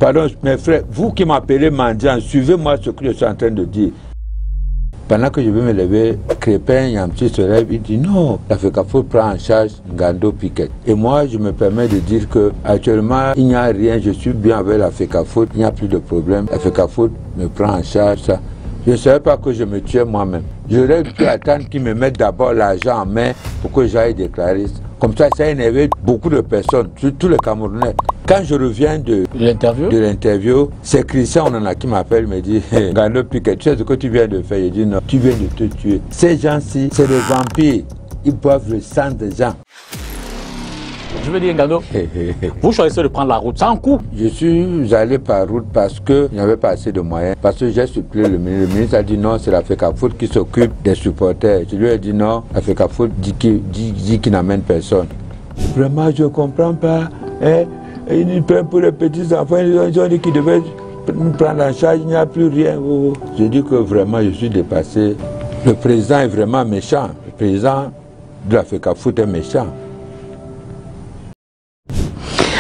Pardon, mes frères, vous qui m'appelez mendiant, suivez-moi ce que je suis en train de dire. Pendant que je vais me lever, Crépin, Yamchi se lève, il dit non, la FECAFOOT prend en charge Ngando Piquet. Et moi, je me permets de dire que actuellement, il n'y a rien, je suis bien avec la FECAFOOT, il n'y a plus de problème. La FECAFOOT me prend en charge ça. Je ne savais pas que je me tuais moi-même. J'aurais pu attendre qu'ils me mettent d'abord l'argent en main pour que j'aille déclarer. Comme ça a énervé beaucoup de personnes, surtout les Camerounais. Quand je reviens de l'interview, c'est Christian Onana qui m'appelle, me dit hey, Ngando Piquet, tu sais ce que tu viens de faire? Je dis non, tu viens de te tuer. Ces gens-ci, c'est des vampires. Ils boivent le sang des gens. Je veux dire, Ngando, vous choisissez de prendre la route sans coût. Je suis allé par route parce qu'il n'y avait pas assez de moyens. Parce que j'ai supplié le ministre. Le ministre a dit non, c'est la FECAFOOT qui s'occupe des supporters. Je lui ai dit non, la FECAFOOT dit qu'il n'amène personne. Vraiment, je ne comprends pas. Hein? Ils prennent pour les petits enfants, ils ont dit qu'ils devaient nous prendre en charge, il n'y a plus rien. Je dis que vraiment, je suis dépassé. Le président est vraiment méchant. Le président de la FECAFOOT est méchant.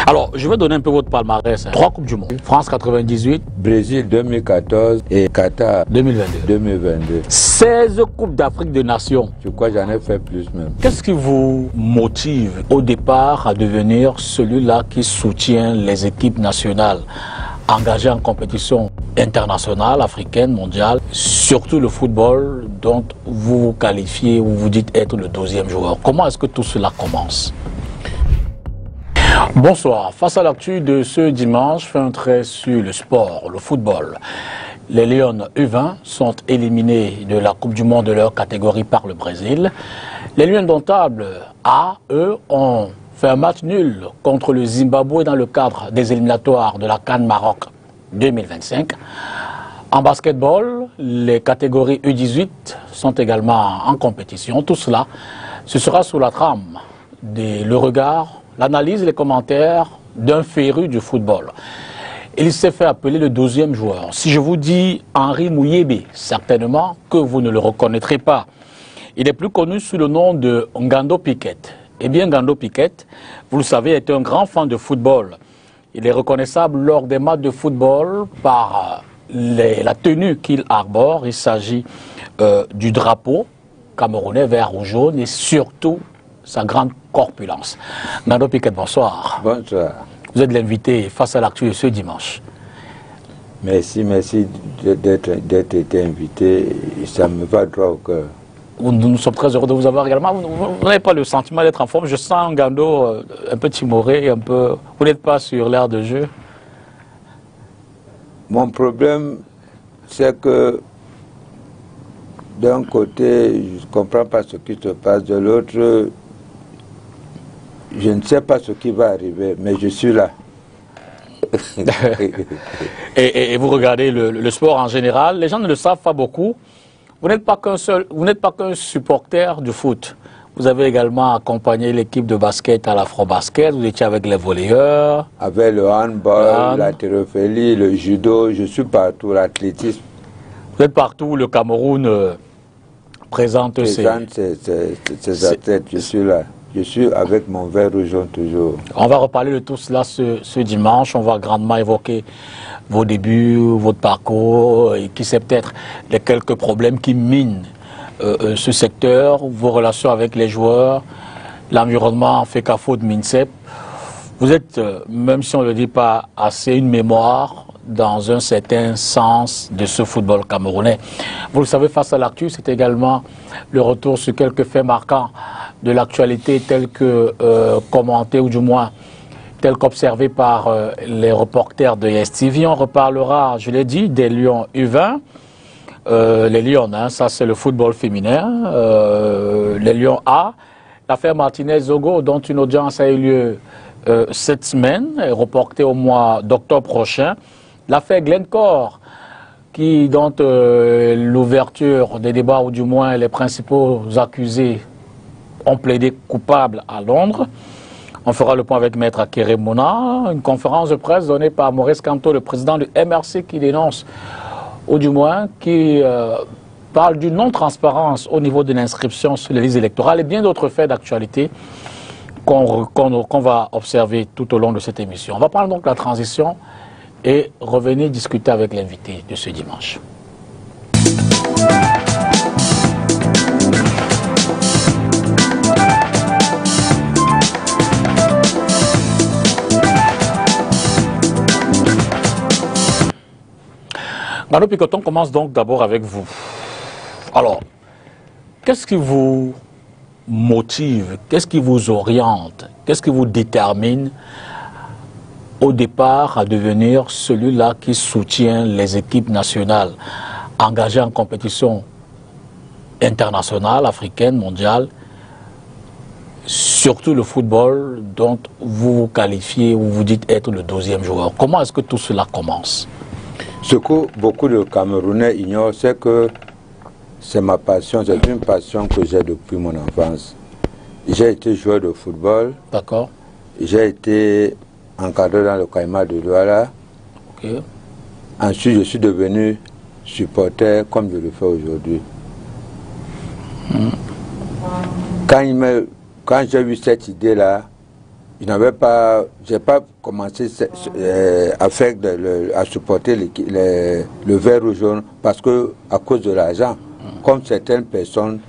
Alors, je vais donner un peu votre palmarès. 3 Coupes du Monde. France 98. Brésil 2014 et Qatar 2022. 16 Coupes d'Afrique des Nations. Je crois que j'en ai fait plus même. Qu'est-ce qui vous motive au départ à devenir celui-là qui soutient les équipes nationales engagées en compétition internationale, africaine, mondiale, surtout le football dont vous vous qualifiez ou vous dites être le 12e joueur? Comment est-ce que tout cela commence? Bonsoir. Face à l'actu de ce dimanche, fait un trait sur le sport, le football. Les Lions U20 sont éliminés de la Coupe du Monde de leur catégorie par le Brésil. Les Lions Indomptables A, eux, ont fait un match nul contre le Zimbabwe dans le cadre des éliminatoires de la CAN Maroc 2025. En basketball, les catégories U18 sont également en compétition. Tout cela, ce sera sous la trame le regard, l'analyse et les commentaires d'un féru du football. Il s'est fait appeler le 12e joueur. Si je vous dis Henri Mouyebe, certainement que vous ne le reconnaîtrez pas. Il est plus connu sous le nom de Ngando Piquet. Eh bien, Ngando Piquet, vous le savez, est un grand fan de football. Il est reconnaissable lors des matchs de football par la tenue qu'il arbore. Il s'agit du drapeau camerounais vert ou jaune et surtout sa grande corpulence. Ngando Piquet, bonsoir. Bonsoir. Vous êtes l'invité face à l'actu de ce dimanche. Merci d'être été invité. Ça me va droit au cœur. Nous sommes très heureux de vous avoir également. Vous n'avez pas le sentiment d'être en forme. Je sens Ngando un peu timoré, un peu. Vous n'êtes pas sur l'air de jeu. Mon problème, c'est que d'un côté, je ne comprends pas ce qui se passe, de l'autre, je ne sais pas ce qui va arriver, mais je suis là. et vous regardez le sport en général, les gens ne le savent pas beaucoup. Vous n'êtes pas qu'un supporter du foot. Vous avez également accompagné l'équipe de basket à l'Afro-Basket, vous étiez avec les volleyeurs. Avec le handball, l'haltérophilie, le judo, je suis partout, l'athlétisme. Vous êtes partout, le Cameroun présente ses athlètes, je suis là. Je suis avec mon verre rouge toujours. On va reparler de tout cela ce dimanche. On va grandement évoquer vos débuts, votre parcours et qui sait peut-être les quelques problèmes qui minent ce secteur, vos relations avec les joueurs, l'environnement FECAFOOT MINSEP. Vous êtes, même si on ne le dit pas assez, une mémoire dans un certain sens de ce football camerounais. Vous le savez, face à l'actu, c'est également le retour sur quelques faits marquants de l'actualité telle que commentée ou du moins telle qu'observée par les reporters de YesTV. On reparlera, je l'ai dit, des Lions U20. Les Lions, hein, ça c'est le football féminin. Les Lions A, l'affaire Martinez-Zogo dont une audience a eu lieu cette semaine, est reportée au mois d'octobre prochain. L'affaire Glencore, dont l'ouverture des débats, ou du moins les principaux accusés ont plaidé coupables à Londres. On fera le point avec Maître Akere Mona, une conférence de presse donnée par Maurice Kamto, le président du MRC, qui dénonce, ou du moins qui parle d'une non-transparence au niveau de l'inscription sur les listes électorales et bien d'autres faits d'actualité qu'on va observer tout au long de cette émission. On va prendre donc la transition et revenez discuter avec l'invité de ce dimanche. Ngando Picotte, on commence donc d'abord avec vous. Alors, qu'est-ce qui vous motive, qu'est-ce qui vous oriente, qu'est-ce qui vous détermine au départ à devenir celui-là qui soutient les équipes nationales engagées en compétition internationale, africaine, mondiale, surtout le football dont vous vous qualifiez ou vous dites être le 12e joueur. Comment est-ce que tout cela commence? Ce que beaucoup de Camerounais ignorent, c'est que c'est ma passion, c'est une passion que j'ai depuis mon enfance. J'ai été joueur de football. D'accord. J'ai été encadré dans le Caïma de Douala. Okay. Ensuite, je suis devenu supporter comme je le fais aujourd'hui. Quand j'ai eu cette idée-là, je n'avais pas, j'ai pas commencé à supporter le vert ou jaune parce que à cause de l'argent, comme certaines personnes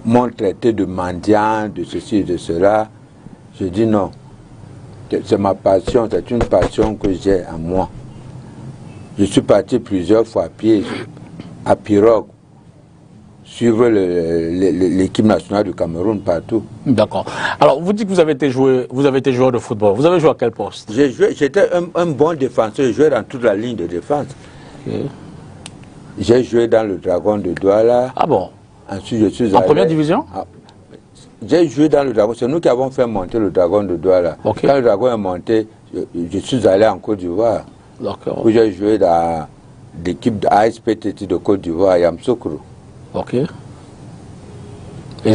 m'ont traité de mendiant, de ceci et de cela, je dis non. C'est ma passion, c'est une passion que j'ai en moi. Je suis parti plusieurs fois à pied, à pirogue, suivre l'équipe nationale du Cameroun partout. D'accord. Alors, vous dites que vous avez été joueur de football. Vous avez joué à quel poste? J'étais un bon défenseur, je jouais dans toute la ligne de défense. Okay. J'ai joué dans le Dragon de Douala. Ah bon? Ensuite, je suis en première division? J'ai joué dans le Dragon. C'est nous qui avons fait monter le Dragon de Douala. Okay. Quand le Dragon est monté, je suis allé en Côte d'Ivoire. D'accord. Où j'ai joué dans l'équipe de ASPTT de Côte d'Ivoire à Yamoussoukro. Ok.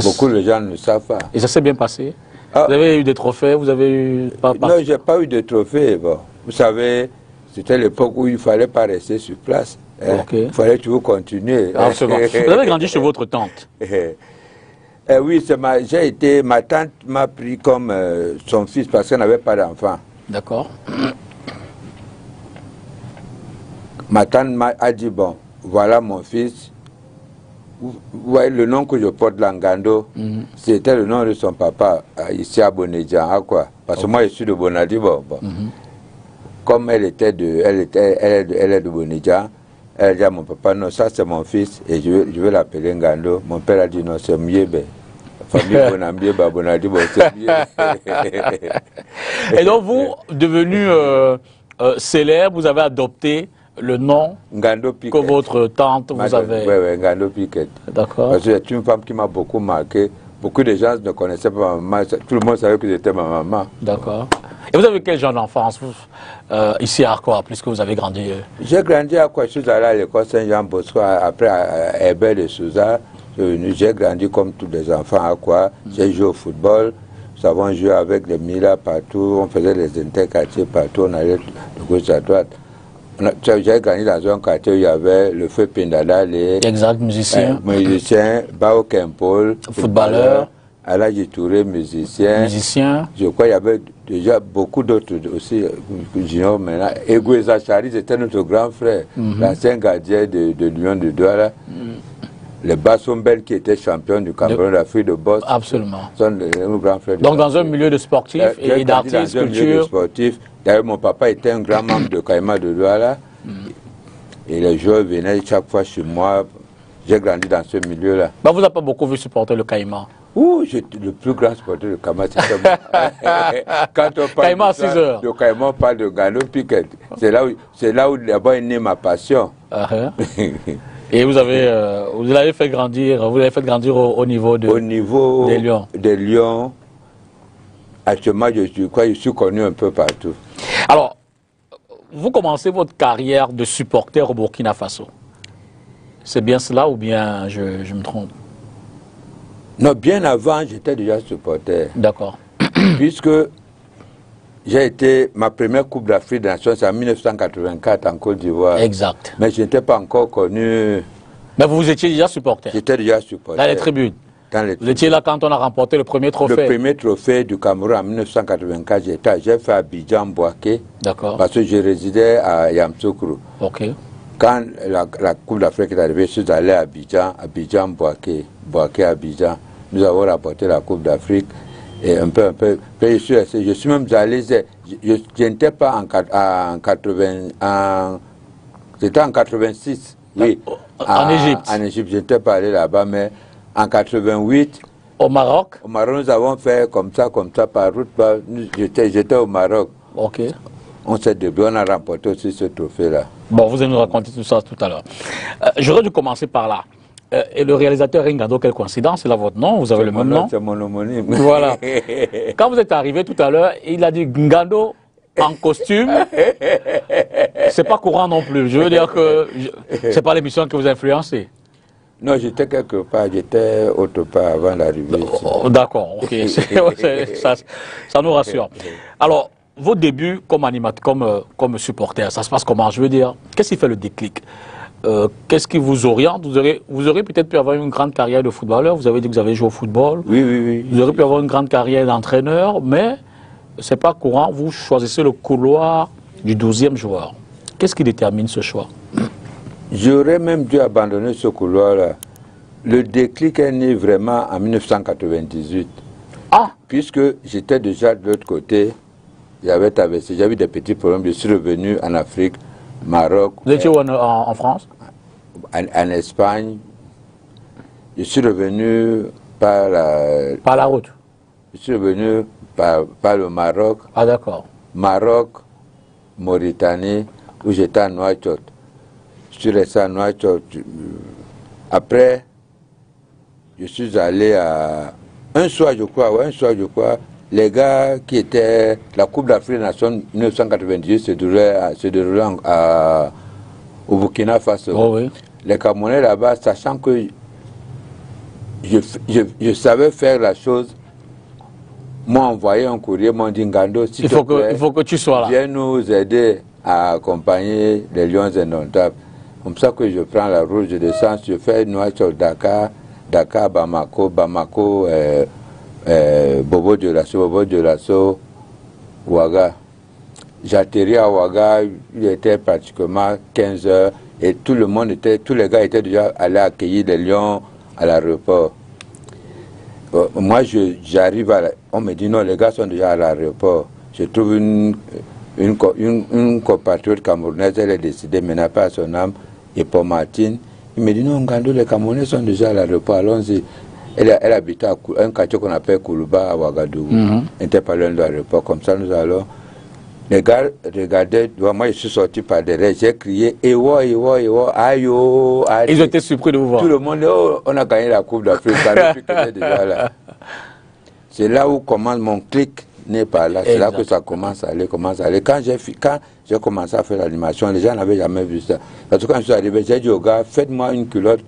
Beaucoup de gens ne savent pas. Et ça s'est bien passé? Vous avez eu des trophées? Vous avez eu... Non, je n'ai pas eu de trophées. Bon. Vous savez, c'était l'époque où il ne fallait pas rester sur place. Okay. Il fallait toujours continuer. Absolument. Vous avez grandi chez votre tante? Oui, ma tante m'a pris comme son fils parce qu'elle n'avait pas d'enfant. D'accord. Ma tante m'a dit, bon, voilà mon fils. Vous voyez le nom que je porte, Langando, c'était le nom de son papa, ici à Bonadjan, à quoi? Parce que moi, je suis de Bonadi, bon. Comme elle est de Bonadjan, elle a dit à mon papa, non, ça c'est mon fils, et je vais l'appeler Ngando. Mon père a dit, non, c'est Miebe. Famille Bonambieba, Bonadi, bon, c'est Miebe. Et donc, vous, devenu célèbre, vous avez adopté le nom Ngando Piquette, que votre tante vous avait... Oui, Ngando Piquette. D'accord. Parce que c'est une femme qui m'a beaucoup marqué. Beaucoup de gens ne connaissaient pas ma maman. Tout le monde savait que j'étais ma maman. D'accord. Et vous avez quel genre d'enfance ici à Arcoa, puisque vous avez grandi J'ai grandi à Arcoa. Je suis allé à l'école Saint-Jean-Bosco. Après, à Herbert de Souza, j'ai grandi comme tous les enfants à Arcoa. J'ai joué au football. Nous avons joué avec les Mila partout. On faisait les interquartiers partout. On allait de gauche à droite. J'ai grandi dans un quartier où il y avait le feu Pendala, exact, musicien. Musicien, Bao Kempol, footballeur. Aladji Touré, musicien. Je crois qu'il y avait déjà beaucoup d'autres aussi, juniors maintenant. Egoué Zachary, c'était notre grand frère, l'ancien gardien de l'Union de Douala. Les Bassombel qui étaient champions du Cameroun d'Afrique de Boss. Absolument. Sont nos grands frères. Donc dans un milieu de sportif et d'artistes, culture. D'ailleurs, mon papa était un grand membre de Caïma de Douala. Et les joueurs venaient chaque fois chez moi. J'ai grandi dans ce milieu-là. Bah, vous n'avez pas beaucoup vu supporter le Caïma? Ouh, le plus grand supporter de Caïma, c'était moi. Quand on parle Caïma à 6 heures. de Caïma, on parle de Ngando Piquette. C'est là où d'abord est née ma passion. Et vous l'avez fait grandir, au niveau des Lions. Actuellement, je suis connu un peu partout. Alors, vous commencez votre carrière de supporter au Burkina Faso. C'est bien cela ou bien je me trompe? Non, bien avant, j'étais déjà supporter. D'accord. Puisque j'ai été, ma première Coupe d'Afrique des Nations, c'est en 1984 en Côte d'Ivoire. Exact. Mais je n'étais pas encore connu. Mais vous étiez déjà supporter? J'étais déjà supporter. Dans les tribunes? Vous étiez là quand on a remporté le premier trophée? Le premier trophée du Cameroun en 1984, j'ai fait Abidjan Boaké. D'accord. Parce que je résidais à Yamoussoukro. Ok. Quand la Coupe d'Afrique est arrivée, je suis allé à Abidjan Boaké, Abidjan. Nous avons rapporté la Coupe d'Afrique. Et un peu. Puis je suis même allé, je n'étais pas en 80, c'était en 86, oui. En Égypte. En Égypte, je n'étais pas allé là-bas, mais en 88. Au Maroc? Au Maroc, nous avons fait comme ça, par route. J'étais au Maroc. Ok. On s'est débrouillé, on a remporté aussi ce trophée-là. Bon, vous allez nous raconter tout ça tout à l'heure. J'aurais dû commencer par là. Et le réalisateur Ngando, quelle coïncidence, c'est là votre nom, vous avez le même nom. C'est mon homonyme. Voilà. Quand vous êtes arrivé tout à l'heure, il a dit Ngando en costume. C'est pas courant non plus. Je veux dire que c'est pas l'émission que vous influencez. Non, j'étais quelque part, j'étais autre part avant d'arriver ici. D'accord, ok. Ça nous rassure. Alors, vos débuts comme animateur, comme supporter, ça se passe comment? Je veux dire, qu'est-ce qui fait le déclic? Qu'est-ce qui vous oriente? Vous aurez peut-être pu avoir une grande carrière de footballeur. Vous avez dit que vous avez joué au football. Oui. Vous aurez pu avoir une grande carrière d'entraîneur, mais c'est pas courant. Vous choisissez le couloir du 12e joueur. Qu'est-ce qui détermine ce choix? J'aurais même dû abandonner ce couloir-là. Le déclic est né vraiment en 1998. Ah! Puisque j'étais déjà de l'autre côté, j'avais eu des petits problèmes, je suis revenu en Afrique, Maroc. Vous étiez où en France? En Espagne. Je suis revenu par la route. Je suis revenu par le Maroc. Ah d'accord. Maroc, Mauritanie, où j'étais à Nouakchott. Je suis resté à Nouakchott. Après, je suis allé à... Un soir, je crois, les gars qui étaient... La Coupe d'Afrique des Nations 1998 se déroulait au Burkina Faso. Oh, oui. Les Camerounais là-bas, sachant que je savais faire la chose, m'ont envoyé un courrier, m'ont dit Ngando, s'il te plaît, il faut que tu sois là. Viens nous aider à accompagner les Lions indomptables. Comme ça que je prends la route, je descends, je fais Nouakchott, Dakar, Bamako, Bobo Dioulasso, Ouaga. J'atterris à Ouaga, il était pratiquement 15 heures et tous les gars étaient déjà allés accueillir les lions à l'aéroport. Moi, j'arrive on me dit non, les gars sont déjà à l'aéroport. Je trouve une compatriote camerounaise, elle est décédée, mais n'a pas son âme, et pour Martine. Il me dit non, Ngando, les Camerounais sont déjà à l'aéroport, allons-y. Elle habitait à un quartier qu'on appelle Koulouba à Ouagadougou. Elle était pas loin de l'aéroport, comme ça nous allons. Les gars regardaient, moi je suis sorti par derrière, j'ai crié Ewo, ayo. Ils étaient surpris de vous voir. Tout le monde, oh, on a gagné la Coupe d'Afrique, déjà là. C'est là où commence mon clic, n'est pas là, c'est là que ça commence à aller. Quand j'ai commencé à faire l'animation, les gens n'avaient jamais vu ça. Parce que quand je suis arrivé, j'ai dit aux gars, faites-moi une culotte,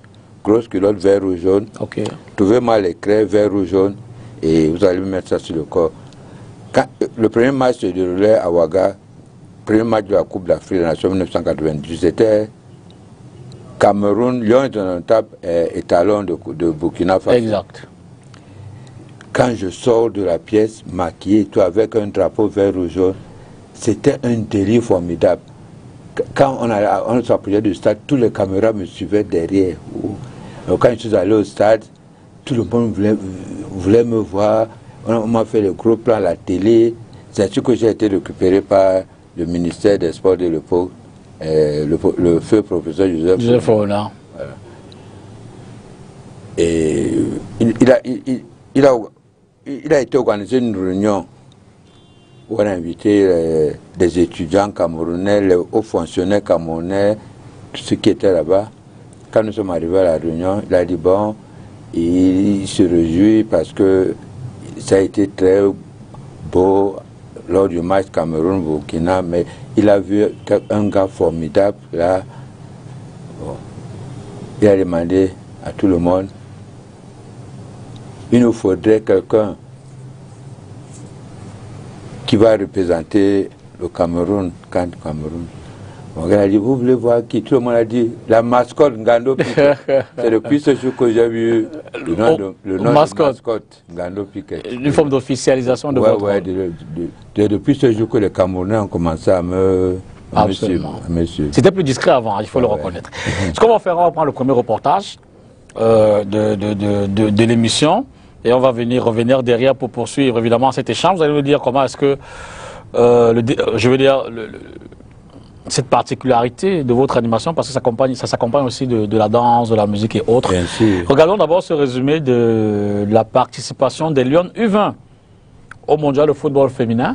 grosse culotte vert ou jaune. Okay. Trouvez-moi les craies vert ou jaune et vous allez me mettre ça sur le corps. Quand le premier match se déroulait à Ouaga, premier match de la Coupe d'Afrique de la Nation 1998, c'était Cameroun, Lions indomptables et Talons de Burkina Faso. Exact. Quand je sors de la pièce, maquillé, tout avec un drapeau vert ou jaune, c'était un délire formidable. Quand on s'approchait du stade, tous les caméras me suivaient derrière. Quand je suis allé au stade, tout le monde voulait me voir. On m'a fait le gros plan à la télé. C'est sûr que j'ai été récupéré par le ministère des Sports de l'époque, le feu professeur Joseph Fauna. Voilà. Et il a été organisé une réunion où on a invité des étudiants camerounais, les hauts fonctionnaires camerounais, ceux qui étaient là-bas. Quand nous sommes arrivés à la réunion, il a dit bon, il se réjouit parce que ça a été très beau lors du match Cameroun-Burkina, mais il a vu un gars formidable là. Bon. Il a demandé à tout le monde, il nous faudrait quelqu'un qui va représenter le Cameroun, quand Cameroun. On a dit, vous voulez voir qui? Tout le monde a dit, la mascotte Ngando Piquet. C'est depuis ce jour que j'ai vu le nom de mascotte Ngando Piquet. Une forme d'officialisation de votre rôle. Depuis ce jour que les Camerounais ont commencé à me suivre. C'était plus discret avant, il faut le reconnaître. Ce qu'on va faire, on va prendre le premier reportage de l'émission et on va revenir derrière pour poursuivre évidemment cet échange. Vous allez nous dire comment est-ce que, cette particularité de votre animation, parce que ça s'accompagne aussi de la danse, de la musique et autres. Bien sûr. Regardons d'abord ce résumé de la participation des Lions U20 au Mondial de football féminin.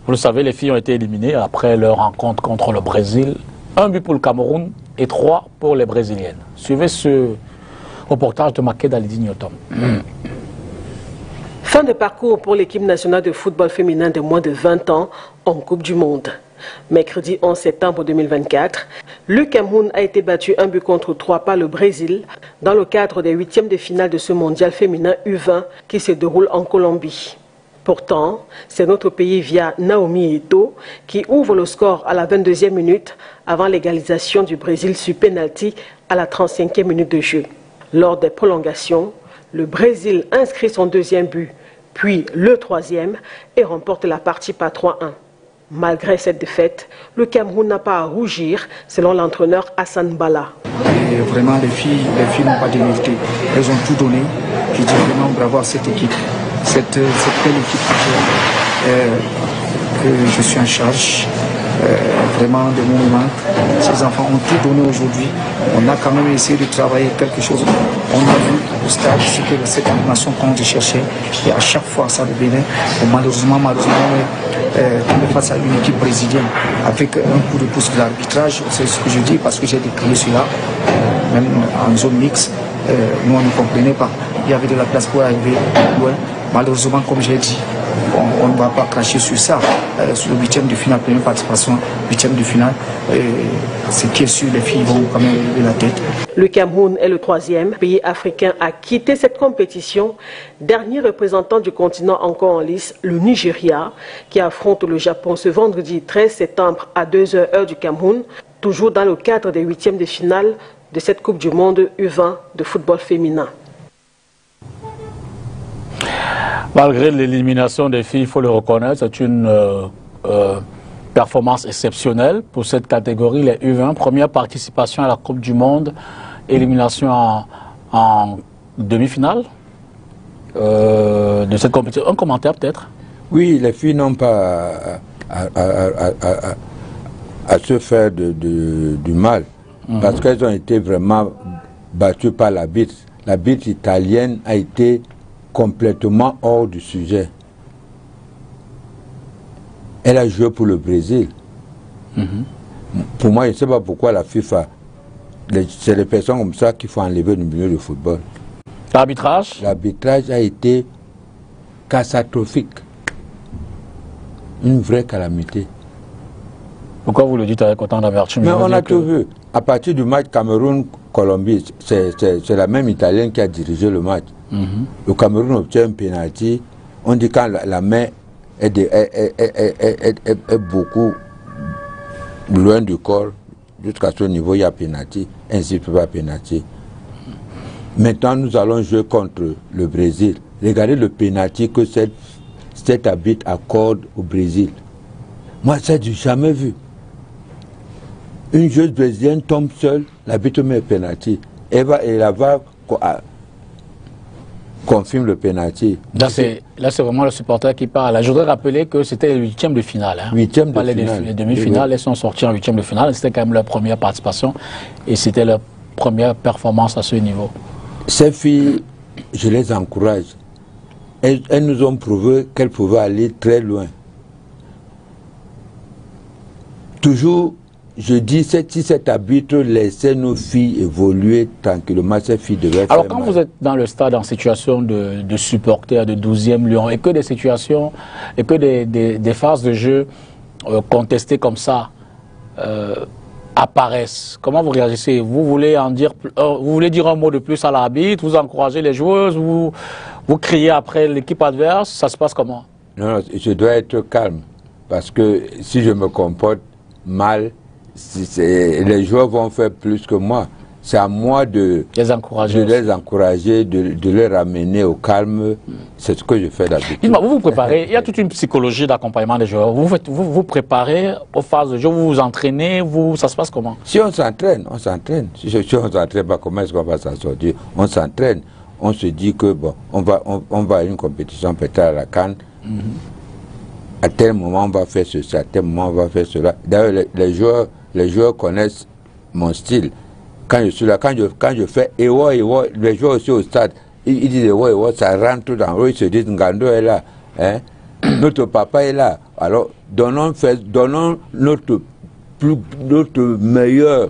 Vous le savez, les filles ont été éliminées après leur rencontre contre le Brésil. 1 but pour le Cameroun et 3 pour les Brésiliennes. Suivez ce reportage de Makeda Lidi-Nyotom. Fin de parcours pour l'équipe nationale de football féminin de moins de 20 ans en Coupe du Monde. Mercredi 11 septembre 2024, le Cameroun a été battu 1 but contre 3 par le Brésil dans le cadre des 8e de finale de ce mondial féminin U20 qui se déroule en Colombie. Pourtant, c'est notre pays via Naomi Eto'o qui ouvre le score à la 22e minute avant l'égalisation du Brésil sur pénalty à la 35e minute de jeu. Lors des prolongations, le Brésil inscrit son 2e but, puis le 3e et remporte la partie par 3-1. Malgré cette défaite, le Cameroun n'a pas à rougir, selon l'entraîneur Hassan Bala. Et vraiment, les filles n'ont pas démérité. Elles ont tout donné. Je dis vraiment bravo à cette équipe. Cette belle équipe que je suis en charge. Vraiment de mon moment. Ces enfants ont tout donné aujourd'hui. On a quand même essayé de travailler quelque chose. On a vu au stade ce que cette animation qu'on cherchait. Et à chaque fois, ça devenait. Malheureusement, on est face à une équipe brésilienne avec un coup de pouce de l'arbitrage. C'est ce que je dis parce que j'ai décrié cela. Même en zone mixte, nous on ne comprenait pas. Il y avait de la place pour arriver loin. Malheureusement, comme j'ai dit, on ne va pas cracher sur ça. Sur le 8e de finale, première participation, 8e de finale, ce qui est sûr, les filles vont quand même lever la tête. Le Cameroun est le 3e pays africain à quitter cette compétition. Dernier représentant du continent encore en lice, le Nigeria, qui affronte le Japon ce vendredi 13 septembre à 2h heure du Cameroun, toujours dans le cadre des 8e de finale de cette Coupe du Monde U20 de football féminin. Malgré l'élimination des filles, il faut le reconnaître, c'est une performance exceptionnelle pour cette catégorie, les U20. Première participation à la Coupe du Monde, élimination en demi-finale de cette compétition. Un commentaire peut-être? Oui, les filles n'ont pas à se faire du mal, parce qu'elles ont été vraiment battues par l'arbitre. L'arbitre italienne a été complètement hors du sujet. Elle a joué pour le Brésil. Pour moi, je ne sais pas pourquoi la FIFA, c'est les personnes comme ça qu'il faut enlever du milieu du football. L'arbitrage? L'arbitrage a été catastrophique. Une vraie calamité. Pourquoi vous le dites avec autant d'amertume? Mais on a tout vu. À partir du match Cameroun-Colombie, c'est la même Italienne qui a dirigé le match. Le Cameroun obtient un pénalty. On dit quand la main est beaucoup loin du corps, jusqu'à ce niveau, il y a pénalty. Ainsi, il ne peut pas pénalty. Maintenant, nous allons jouer contre le Brésil. Regardez le pénalty que cet arbitre accorde au Brésil. Moi, ça, je n'ai jamais vu. Une joueuse brésilienne tombe seule, l'arbitre met le pénalty. Elle va confirme le pénalty. Là, c'est vraiment le supporter qui parle. Je voudrais rappeler que c'était le 8e de finale. Hein. 8e de finale. Les demi-finales, elles sont sorties en 8e de finale. C'était quand même leur première participation et c'était leur première performance à ce niveau. Ces filles, je les encourage. Elles nous ont prouvé qu'elles pouvaient aller très loin. Toujours, je dis, si cet arbitre laissait nos filles évoluer tranquillement, ces filles devaient faire. Alors quand vous êtes dans le stade en situation de supporter de 12e Lion et que des situations, et que des phases de jeu contestées comme ça apparaissent, comment vous réagissez? Vous voulez dire un mot de plus à l'arbitre, vous encouragez les joueuses, vous criez après l'équipe adverse, ça se passe comment? Non, je dois être calme, parce que si je me comporte mal, les joueurs vont faire plus que moi. C'est à moi de les encourager, de les ramener au calme. C'est ce que je fais d'habitude. Vous vous préparez, il y a toute une psychologie d'accompagnement des joueurs. Vous préparez aux phases de jeu, vous vous entraînez, ça se passe comment? Si on s'entraîne, on s'entraîne. Si on ne s'entraîne pas, comment est-ce qu'on va s'en sortir? On s'entraîne. On se dit que bon, on va à une compétition peut-être à la CAN. À tel moment on va faire ceci, à tel moment on va faire cela. D'ailleurs les joueurs connaissent mon style. Quand je suis là, quand je fais Ewa, les joueurs aussi au stade, ils disent Ewa, ça rentre dans eux, ils se disent Ngando est là, hein? Notre papa est là. Alors donnons notre meilleur,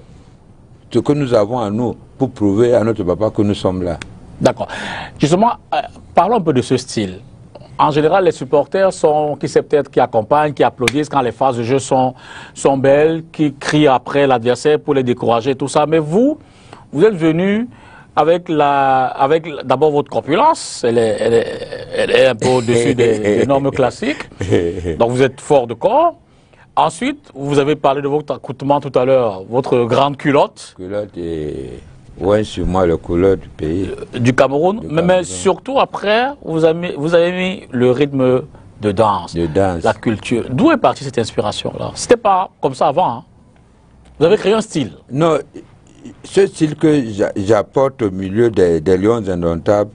ce que nous avons à nous, pour prouver à notre papa que nous sommes là. D'accord. Justement, parlons un peu de ce style. En général, les supporters qui accompagnent, qui applaudissent quand les phases de jeu sont belles, qui crient après l'adversaire pour les décourager, tout ça. Mais vous êtes venu avec d'abord votre corpulence, elle est un peu au-dessus des normes classiques. Donc vous êtes fort de corps. Ensuite, vous avez parlé de votre accoutrement tout à l'heure, votre grande culotte. Culotte et... Oui, sur moi, le couleur du pays. Du Cameroun. Mais surtout après, vous avez mis le rythme de danse. La culture. D'où est partie cette inspiration-là? C'était pas comme ça avant. Hein? Vous avez créé un style. Non, ce style que j'apporte au milieu des Lions indomptables,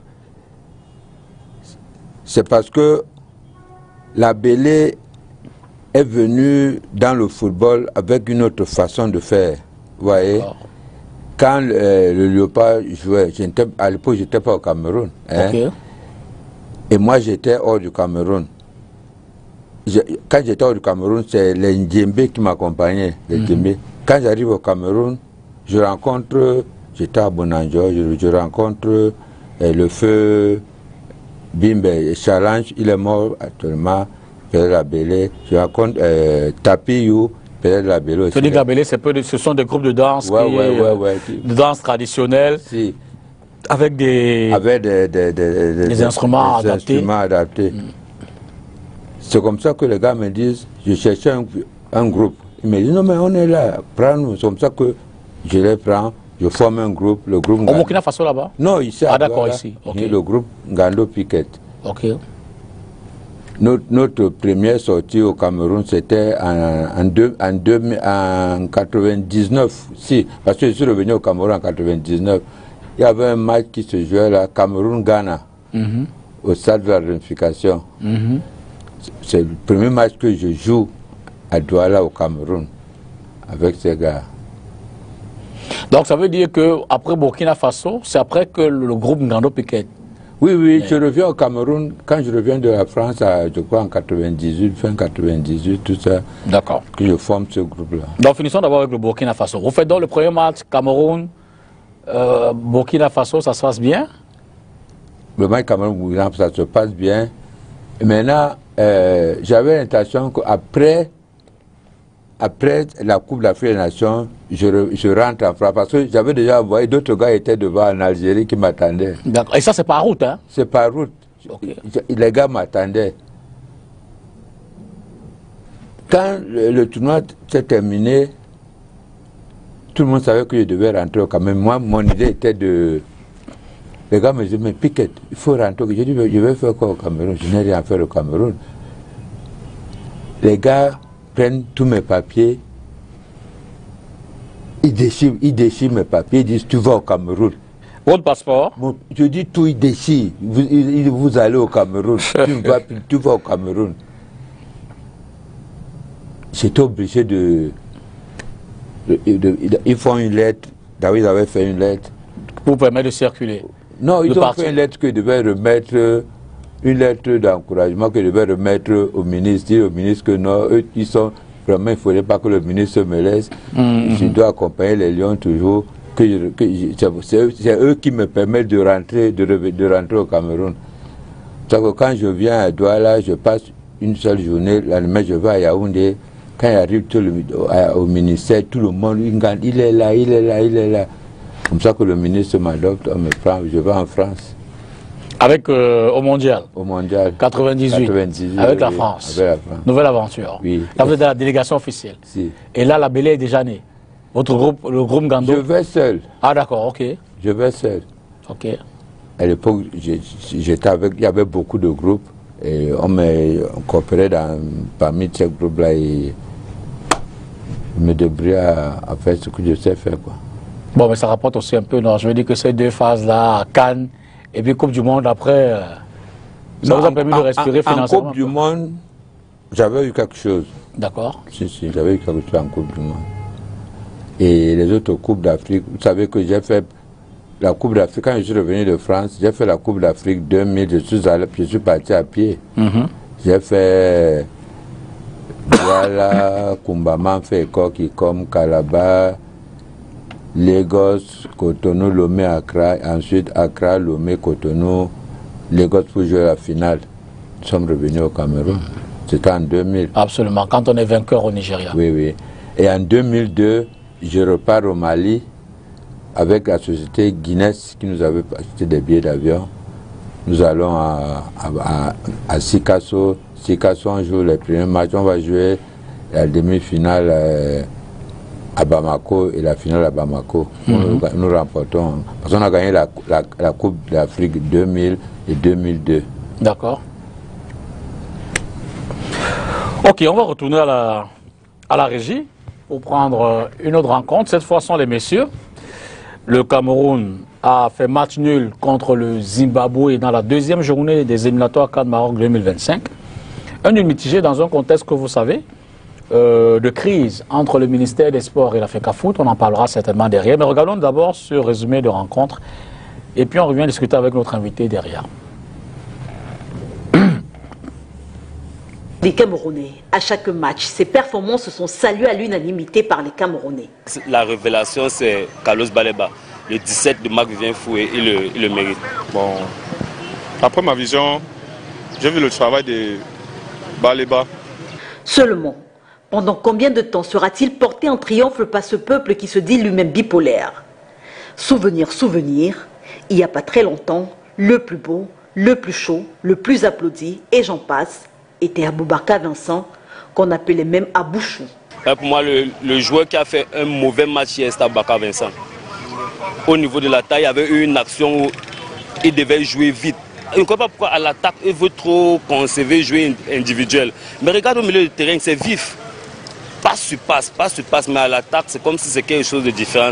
c'est parce que la Bélé est venue dans le football avec une autre façon de faire. Vous voyez? Quand le Léopard jouait, à l'époque, je n'étais pas au Cameroun. Hein? Okay. Et moi, j'étais hors du Cameroun. Quand j'étais hors du Cameroun, c'est les Ndjembe qui m'accompagnaient. Quand j'arrive au Cameroun, je rencontre, j'étais à Bonanjo, je rencontre le feu Bimbe Challenge, il est mort actuellement, Père Labélé. Je rencontre Tapiyou. Tony Gabélé, ce sont des groupes de danse, de danse traditionnelle, si. Avec des instruments adaptés. C'est comme ça que les gars me disent, je cherchais un groupe. Ils me disent, non mais on est là, prends-nous. C'est comme ça que je les prends, je forme un groupe, le groupe Ngando. Au Burkina Faso là-bas? Non, ici. Ah d'accord, ici. Okay. Le groupe Ngando Piquet. Ok. Notre première sortie au Cameroun, c'était en 99. Si, parce que je suis revenu au Cameroun en 99. Il y avait un match qui se jouait là, Cameroun-Ghana, au stade de la réunification. C'est le premier match que je joue à Douala au Cameroun, avec ces gars. Donc ça veut dire qu'après Burkina Faso, c'est après que le groupe Ngando Piquet. Oui, je reviens au Cameroun, quand je reviens de la France, je crois en 98, fin 98, tout ça. D'accord. Que je forme ce groupe-là. Donc finissons d'abord avec le Burkina Faso. Vous faites donc le premier match Cameroun, Burkina Faso, ça se passe bien? Le match Cameroun-Burkina Faso, ça se passe bien. Et maintenant, j'avais l'intention qu'après la Coupe d'Afrique des Nations, je rentre en France parce que j'avais déjà envoyé d'autres gars étaient devant en Algérie qui m'attendaient. D'accord. Et ça, c'est par route, hein? C'est par route. Okay. Les gars m'attendaient. Quand le tournoi s'est terminé, tout le monde savait que je devais rentrer au Cameroun. Moi, mon idée était de... Les gars me disaient, mais Piquet, il faut rentrer. J'ai dit, je vais faire quoi au Cameroun? Je n'ai rien fait au Cameroun. Les gars prennent tous mes papiers, ils déchirent mes papiers, ils disent tu vas au Cameroun. Votre passeport? Je dis tout, ils déchirent. Vous allez au Cameroun, tu vas au Cameroun. J'étais obligé ils font une lettre, David avait fait une lettre. Pour permettre de circuler? Non, ils ont fait une lettre que je devais remettre. Une lettre d'encouragement que je vais remettre au ministre, dire au ministre que non, eux, ils sont vraiment, il ne faudrait pas que le ministre me laisse. Je dois accompagner les Lions toujours. C'est eux qui me permettent de rentrer au Cameroun. Donc, quand je viens à Douala, je passe une seule journée, la nuit, je vais à Yaoundé. Quand j'arrive au ministère, tout le monde, il est là. Comme ça que le ministre m'adopte, on me prend, je vais en France. Avec au mondial. Au mondial. 98. Avec la France. Avec la France. Nouvelle aventure. Oui. Là, vous êtes dans la délégation officielle. Si. Et là, la Bélé est déjà née. Votre groupe, le groupe Ngando. Je vais seul. Ah d'accord, ok. Je vais seul. Ok. À l'époque, j'étais avec, il y avait beaucoup de groupes et on coopérait parmi ces groupes-là et je me débrouillais à faire ce que je sais faire, quoi. Bon, mais ça rapporte aussi un peu, non? Je veux dire que ces deux phases-là, Cannes et puis Coupe du Monde après, ça vous a permis de respirer financièrement. En Coupe du Monde, j'avais eu quelque chose. D'accord. Si, j'avais eu quelque chose en Coupe du Monde. Et les autres Coupes d'Afrique, vous savez que j'ai fait la Coupe d'Afrique, quand je suis revenu de France, j'ai fait la Coupe d'Afrique 2000, je suis parti à pied. J'ai fait Douala, Kumbama, Kikom, Calabar, Lagos, Cotonou, Lomé, Accra, ensuite Accra, Lomé, Cotonou, Lagos pour jouer la finale. Nous sommes revenus au Cameroun. C'était en 2000. Absolument, quand on est vainqueur au Nigeria. Oui, oui. Et en 2002, je repars au Mali avec la société Guinness qui nous avait acheté des billets d'avion. Nous allons à Sikasso. Sikasso, on joue les premiers matchs. On va jouer la demi-finale à Bamako et la finale à Bamako. Nous remportons. Parce qu'on a gagné la Coupe d'Afrique 2000 et 2002. D'accord. Ok, on va retourner à la régie pour prendre une autre rencontre. Cette fois, ce sont les messieurs. Le Cameroun a fait match nul contre le Zimbabwe dans la deuxième journée des éliminatoires CAN Maroc 2025. Un nul mitigé dans un contexte que vous savez, de crise entre le ministère des Sports et la FECAFOOT. On en parlera certainement derrière. Mais regardons d'abord ce résumé de rencontre et puis on revient discuter avec notre invité derrière. Les Camerounais, à chaque match, ces performances sont saluées à l'unanimité par les Camerounais. La révélation, c'est Carlos Baleba. Le 17 de Marc-Vivien Foué, il le mérite. Bon, après ma vision, j'ai vu le travail de Baleba. Seulement, pendant combien de temps sera-t-il porté en triomphe par ce peuple qui se dit lui-même bipolaire? Souvenir, il n'y a pas très longtemps, le plus beau, le plus chaud, le plus applaudi, et j'en passe, était Aboubakar Vincent, qu'on appelait même Abouchou. Pour moi, le joueur qui a fait un mauvais match hier, c'était Aboubakar Vincent. Au niveau de la taille, il y avait eu une action où il devait jouer vite. Je ne comprends pas pourquoi à l'attaque, il veut trop conserver, jouer individuel. Mais regarde au milieu du terrain, c'est vif. Passe sur passe, mais à l'attaque, c'est comme si c'est quelque chose de différent.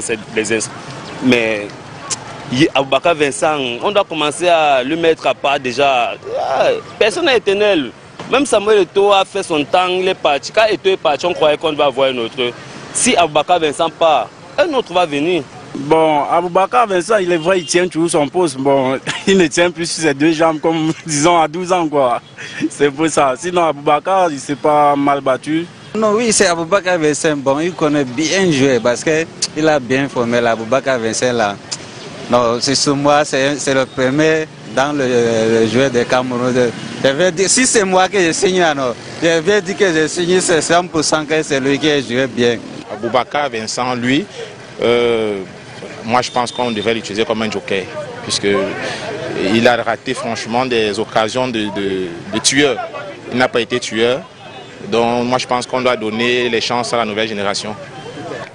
Mais Aboubakar Vincent, on doit commencer à le mettre à part déjà. Personne n'est éternel. Même Samuel Eto'o a fait son temps, il est parti. Quand Eto'o est parti, on croyait qu'on va avoir un autre. Si Aboubakar Vincent part, un autre va venir. Bon, Aboubakar Vincent, il est vrai, il tient toujours son poste. Bon, il ne tient plus sur ses deux jambes comme, disons, à 12 ans, quoi. C'est pour ça. Sinon, Aboubakar, il ne s'est pas mal battu. Non, oui, c'est Aboubakar Vincent. Bon, il connaît bien jouer parce qu'il a bien formé l'Aboubakar Vincent, là. Non, c'est sur moi, c'est le premier dans le joueur de Cameroun. Je vais dire, si c'est moi que je signe, alors, je vais dire que je signe, c'est 100% que c'est lui qui a joué bien. Aboubakar Vincent, lui, moi je pense qu'on devrait l'utiliser comme un joker, puisqu'il a raté franchement des occasions de tueur. Il n'a pas été tueur, donc moi je pense qu'on doit donner les chances à la nouvelle génération.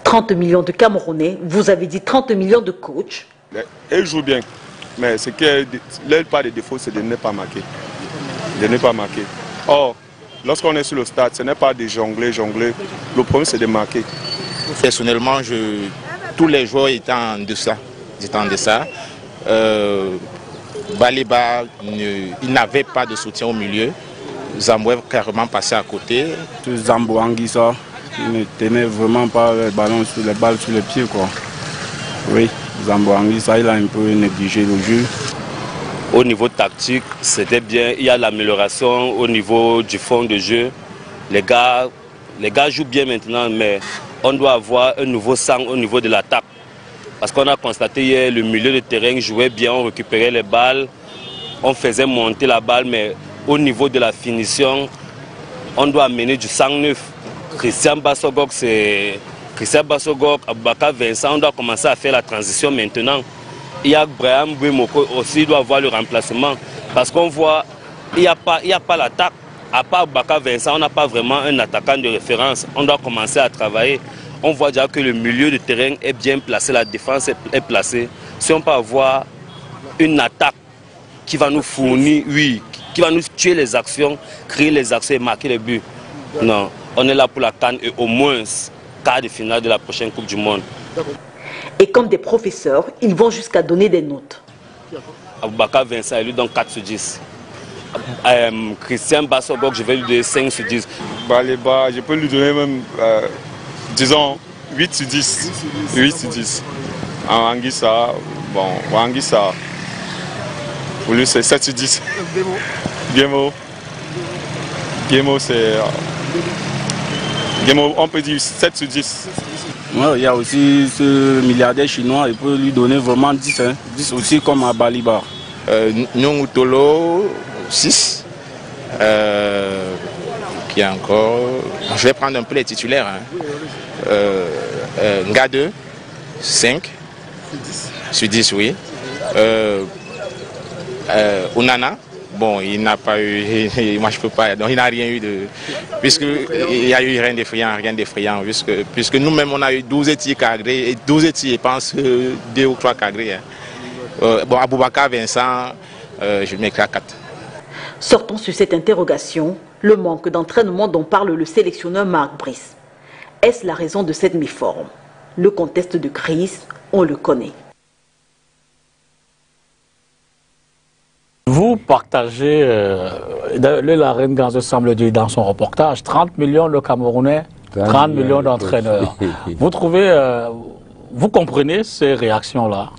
30 millions de Camerounais, vous avez dit 30 millions de coachs. Il joue bien, mais ce qui est leur part de défaut, c'est de ne pas marquer. De ne pas marquer. Or, lorsqu'on est sur le stade, ce n'est pas de jongler. Le problème, c'est de marquer. Personnellement, tous les joueurs étaient en deçà. Baleba, il n'avait pas de soutien au milieu. Zamboué carrément passé à côté. Zambo Anguissa, il ne tenait vraiment pas les balles sur les pieds, quoi. Oui, Zambo Anguissa, il a un peu négligé le jeu. Au niveau tactique, c'était bien. Il y a l'amélioration au niveau du fond de jeu. Les gars jouent bien maintenant, mais on doit avoir un nouveau sang au niveau de l'attaque. Parce qu'on a constaté hier, le milieu de terrain jouait bien, on récupérait les balles, on faisait monter la balle, mais au niveau de la finition, on doit amener du sang neuf. Christian Bassogok, Aboubakar Vincent, on doit commencer à faire la transition maintenant. il y a Brahim Bouimoko aussi, doit avoir le remplacement. Parce qu'on voit, il n'y a pas l'attaque. À part Baka Vincent, on n'a pas vraiment un attaquant de référence. On doit commencer à travailler. On voit déjà que le milieu de terrain est bien placé, la défense est placée. Si on peut avoir une attaque qui va nous fournir, oui, qui va nous tuer les actions, créer les actions et marquer les buts. Non, on est là pour la CAN et au moins quart de finale de la prochaine Coupe du Monde. Et comme des professeurs, ils vont jusqu'à donner des notes. Aboubakar Vincent, il lui donne 4 sur 10. Christian Bassobok, je vais lui donner 5 sur 10. Baleba, je peux lui donner même, disons, 8 sur 10. 8 sur 10. Anguissa, bon, Anguissa, pour lui c'est 7 sur 10. Guémo, c'est... Guémo, on peut dire 7 sur 10. Ouais, il y a aussi ce milliardaire chinois, il peut lui donner vraiment 10, hein, 10 aussi comme à Balibar. Nyong Tolo, 6. Qui a encore... Je vais prendre un peu les titulaires. Hein. Ngade, 5. Sur 10, oui. Onana, bon, il n'a pas eu... Moi, je peux pas... Donc, il n'a rien eu de... Puisqu'il n'y a eu rien d'effrayant. Puisque nous-mêmes, on a eu 12 tirs cadrés. Et 12 tirs, je pense, 2 ou 3 cadrés. Hein. Bon, Aboubakar Vincent, je le mettrai à 4. Sortons sur cette interrogation, le manque d'entraînement dont parle le sélectionneur Marc Brice. Est-ce la raison de cette méforme? Le contexte de crise, on le connaît. Vous partagez, la reine Ganzo semble dire dans son reportage, 30 millions de Camerounais, 30 millions d'entraîneurs. Vous trouvez, vous comprenez ces réactions-là?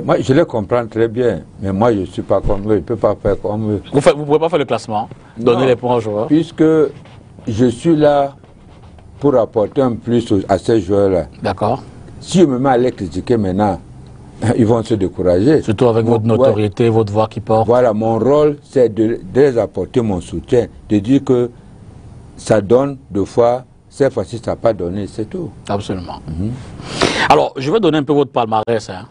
Moi, je les comprends très bien, mais moi, je ne suis pas comme eux, je ne peux pas faire comme eux. Vous ne pouvez pas faire le classement, donner les points aux joueurs? Puisque je suis là pour apporter un plus à ces joueurs-là. D'accord. Si je me mets à les critiquer maintenant, ils vont se décourager. Surtout avec votre notoriété, votre voix qui porte. Voilà, mon rôle, c'est de les apporter mon soutien, de dire que ça donne deux fois, cette fois-ci, ça n'a pas donné, c'est tout. Absolument. Alors, je vais donner un peu votre palmarès, hein.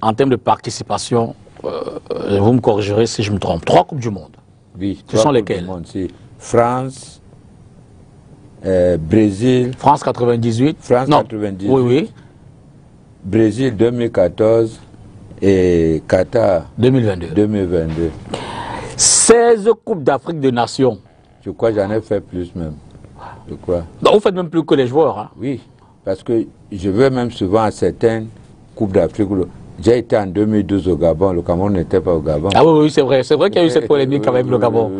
En termes de participation, vous me corrigerez si je me trompe. 3 Coupes du Monde. Oui. Ce sont lesquelles? France, Brésil. France 98. France non. 98. Oui, oui. Brésil 2014 et Qatar 2022. 16 Coupes d'Afrique des Nations. Je crois que j'en ai fait plus même. Je crois. Donc vous faites même plus que les joueurs. Hein? Oui, parce que je vais même souvent à certaines Coupes d'Afrique. J'ai été en 2012 au Gabon, le Cameroun n'était pas au Gabon. Ah oui, c'est vrai qu'il y a eu cette polémique avec le Gabon.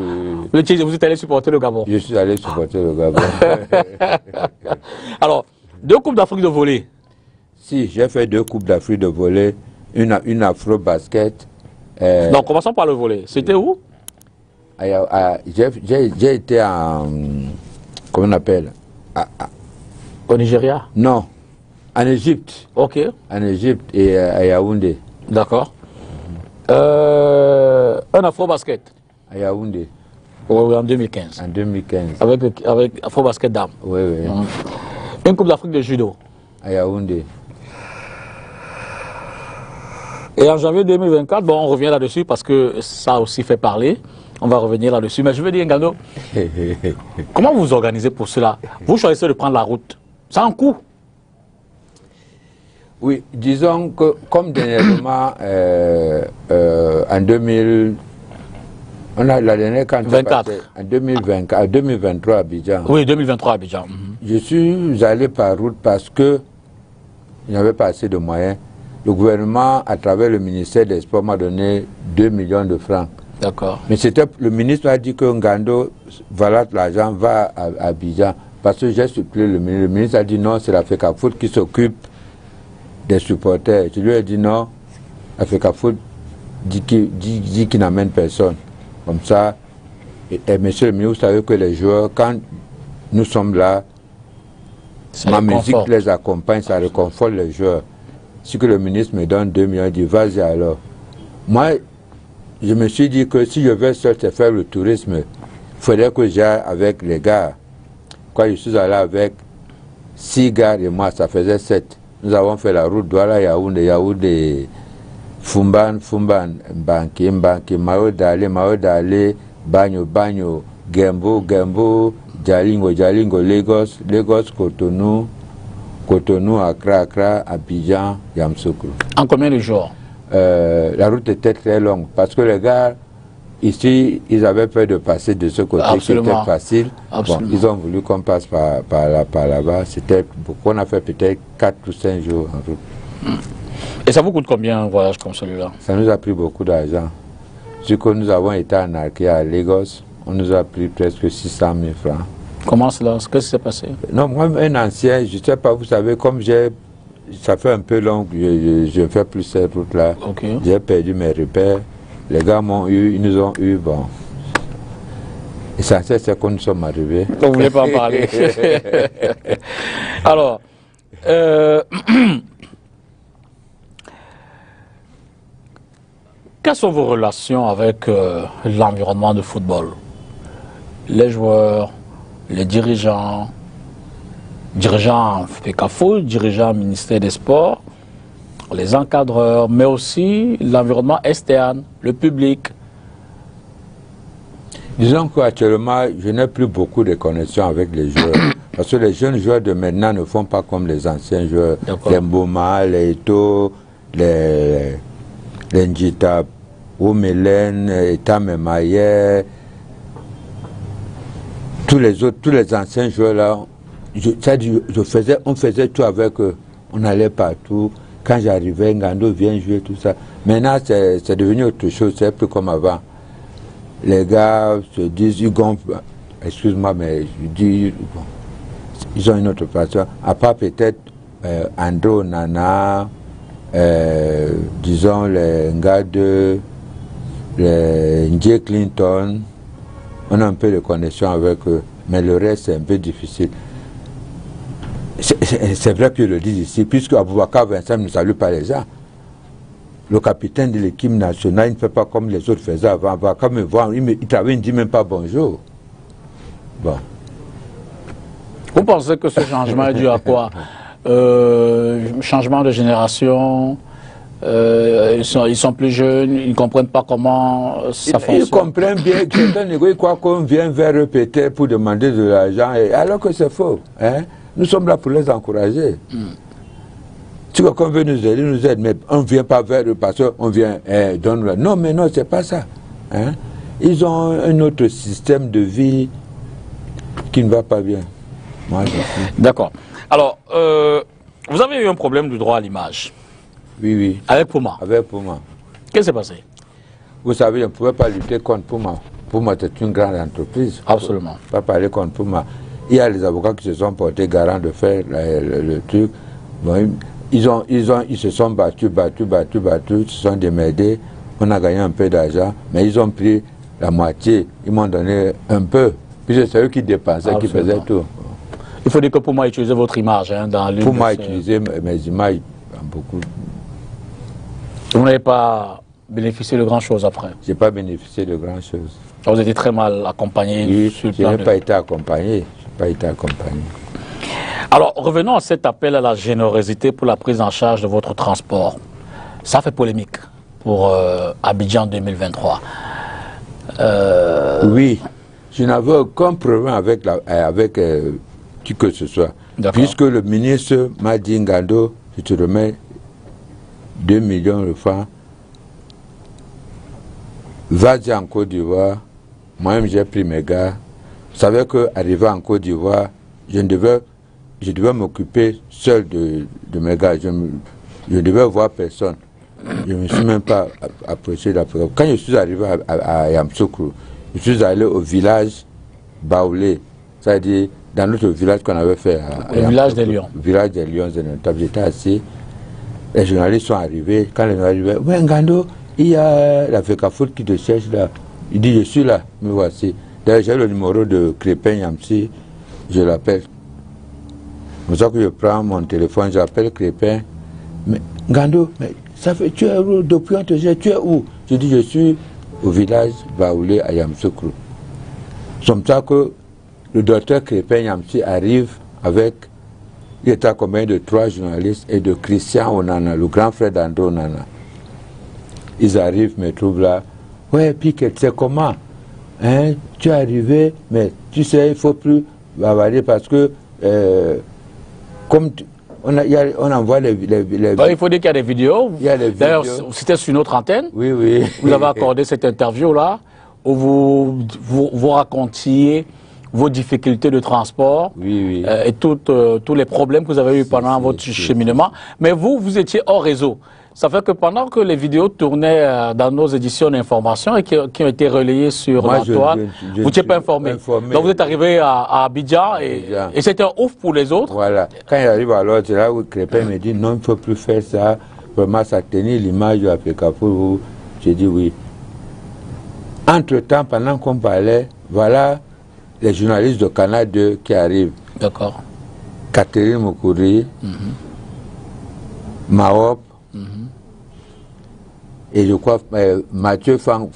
Vous êtes allé supporter le Gabon? Je suis allé supporter le Gabon. Alors, 2 Coupes d'Afrique de volley. Si, j'ai fait 2 Coupes d'Afrique de volley, une afro-basket. Donc, commençons par le volley. C'était où? J'ai été en... Comment on appelle? Au Nigeria? Non. En Égypte. Ok. En Égypte et à Yaoundé. D'accord. Un afro-basket? À Yaoundé. Oui, en 2015. En 2015. Avec afro-basket d'âme? Oui, oui. Une Coupe d'Afrique de judo? À Yaoundé. Et en janvier 2024, bon, on revient là-dessus parce que ça aussi fait parler. On va revenir là-dessus. Mais je veux dire, Ngando, comment vous vous organisez pour cela? Vous choisissez de prendre la route. Ça a un coût? Oui, disons que comme dernièrement, en 2000, on a la dernière quand 24. En 2023 à Abidjan. Oui, 2023 à Abidjan. Je suis allé par route parce que il n'y avait pas assez de moyens. Le gouvernement, à travers le ministère des Sports, m'a donné 2 millions de francs. D'accord. Mais le ministre a dit que Ngando, voilà, l'argent va à Abidjan. Parce que j'ai supplié le ministre. Le ministre a dit non, c'est la FECAFOOT qui s'occupe des supporters. Je lui ai dit non, la FECAFOOT dit qu'il n'amène personne. Comme ça, et monsieur le ministre, vous savez que les joueurs, quand nous sommes là, ma musique les accompagne, ça réconforte les joueurs. Si que le ministre me donne 2 millions, il dit vas-y alors. Moi, je me suis dit que si je vais seul faire le tourisme, il faudrait que j'aille avec les gars. Quand je suis allé avec 6 gars et moi, ça faisait 7. Nous avons fait la route Douala, Yaoundé, Fumban, Mbanki, Mao Dale, Banyo, Gembo, Jalingo, Lagos, Cotonou, Accra, Abidjan, Yamoussoukro. En combien de jours? La route était très longue parce que les gars, ici, ils avaient peur de passer de ce côté. Absolument. Qui était facile. Bon, ils ont voulu qu'on passe par là-bas. C'était beaucoup. On a fait peut-être 4 ou 5 jours en route. Et ça vous coûte combien un voyage comme celui-là? Ça nous a pris beaucoup d'argent. Ce que nous avons été arnaqués à Lagos, on nous a pris presque 600 000 francs. Comment cela? Qu'est-ce qui s'est passé? Non, moi, un ancien, je ne sais pas, vous savez, comme ça fait un peu long que je ne fais plus cette route-là. Okay. J'ai perdu mes repères. Les gars m'ont eu, ils nous ont eu, bon. L'essentiel, c'est qu'on nous sommes arrivés. Vous ne voulez pas en parler. Alors, quelles sont vos relations avec l'environnement de football? Les joueurs, les dirigeants FECAFO, dirigeants ministère des Sports, les encadreurs, mais aussi l'environnement externe, le public. Disons qu'actuellement, je n'ai plus beaucoup de connexions avec les joueurs. Parce que les jeunes joueurs de maintenant ne font pas comme les anciens joueurs. Les Mboma, les Ito, les Njita, Omelen, Etam Maye, tous les anciens joueurs là, on faisait tout avec eux. On allait partout. Quand j'arrivais, Ngando vient jouer, tout ça. Maintenant, c'est devenu autre chose, c'est plus comme avant. Les gars se disent, ils gonflent. Excuse-moi, mais je dis, bon, ils ont une autre façon. À part peut-être Andro, Nana, disons les gars de Njé Clinton, on a un peu de connexion avec eux, mais le reste c'est un peu difficile. C'est vrai que je le dis ici, puisque Aboubakar Vincent ne salue pas les gens. Le capitaine de l'équipe nationale, il ne fait pas comme les autres faisaient avant. Aboubakar me voit, il travaille, il ne dit même pas bonjour. Bon. Vous pensez que ce changement est dû à quoi? Changement de génération, ils sont plus jeunes, ils ne comprennent pas comment ça fonctionne. Ils comprennent bien que certains négociants croient qu'on vient vers eux peut-être pour demander de l'argent, alors que c'est faux. Hein? Nous sommes là pour les encourager. Si quelqu'un veut nous aider, nous aide, mais on ne vient pas vers eux parce qu'on vient donner. Non, mais non, c'est pas ça. Hein? Ils ont un autre système de vie qui ne va pas bien. D'accord. Alors, vous avez eu un problème du droit à l'image. Oui, oui. Avec Puma. Avec Puma. Qu'est-ce qui s'est passé? Vous savez, on ne pouvait pas lutter contre Puma. Puma, c'est une grande entreprise. Absolument. On ne peut pas parler contre Puma. Il y a les avocats qui se sont portés garants de faire le truc. Bon, ils se sont battus, ils se sont démerdés. On a gagné un peu d'argent, mais ils ont pris la moitié. Ils m'ont donné un peu. Puis c'est eux qui dépensaient, qui faisaient tout. Il faut dire que Puma a utilisé votre image dans l'une. Puma a utilisé mes images beaucoup. Vous n'avez pas bénéficié de grand-chose après? Je n'ai pas bénéficié de grand-chose. Vous avez été très mal accompagné? Oui, je n'ai pas été accompagné. Alors, revenons à cet appel à la générosité pour la prise en charge de votre transport. Ça fait polémique pour Abidjan 2023. Oui, je n'avais aucun problème avec qui que ce soit. Puisque le ministre m'a dit, Ngando, je te remets 2 millions de francs. Vas-y en Côte d'Ivoire. Moi-même, j'ai pris mes gars. Vous savez qu'arrivé en Côte d'Ivoire, je devais m'occuper seul de mes gars. Je devais voir personne. Je ne me suis même pas approché d'Afrique. Quand je suis arrivé à Yamoussoukro, je suis allé au village Baoulé, c'est-à-dire dans notre village qu'on avait fait. Le village des Lions. Le village des Lions. J'étais assis. Les journalistes sont arrivés. Quand les journalistes sont arrivés, Ngando, il y a la FECAFO qui te cherche là. Il dit, je suis là, me voici. D'ailleurs, j'ai le numéro de Crépin Yamsi, je l'appelle. C'est pour ça que je prends mon téléphone, j'appelle Crépin. Mais Ngando, mais ça fait, tu es où? Depuis on te cherche, tu es où? Je dis, je suis au village Baoulé à Yamoussoukro. C'est comme ça que le docteur Crépin Yamsi arrive avec, il était accompagné de 3 journalistes et de Christian Onana, le grand frère d'Andro Onana. ils arrivent, me trouvent là. Ouais, Piquet, c'est comment? Hein, tu es arrivé, mais tu sais, il ne faut plus bavarder parce que, comme on envoie les donc, il faut dire qu'il y a des vidéos. D'ailleurs, c'était sur notre antenne. Oui, oui. Vous avez accordé cette interview-là où vous racontiez vos difficultés de transport et tous les problèmes que vous avez eu pendant votre cheminement. Mais vous étiez hors réseau. Ça fait que pendant que les vidéos tournaient dans nos éditions d'information et qui ont été relayées sur l'Antoine, vous n'étiez pas informé. Donc vous êtes arrivé à Abidjan et c'était un ouf pour les autres. Voilà. Quand il arrive alors, c'est là où Crépin me dit non, il ne faut plus faire ça. Vraiment, ça tenait l'image de Africafoot. J'ai dit oui. Entre-temps, pendant qu'on parlait, voilà les journalistes de Canal 2 qui arrivent. D'accord. Catherine Moukouri, Maop, et je crois Mathieu Fangwa.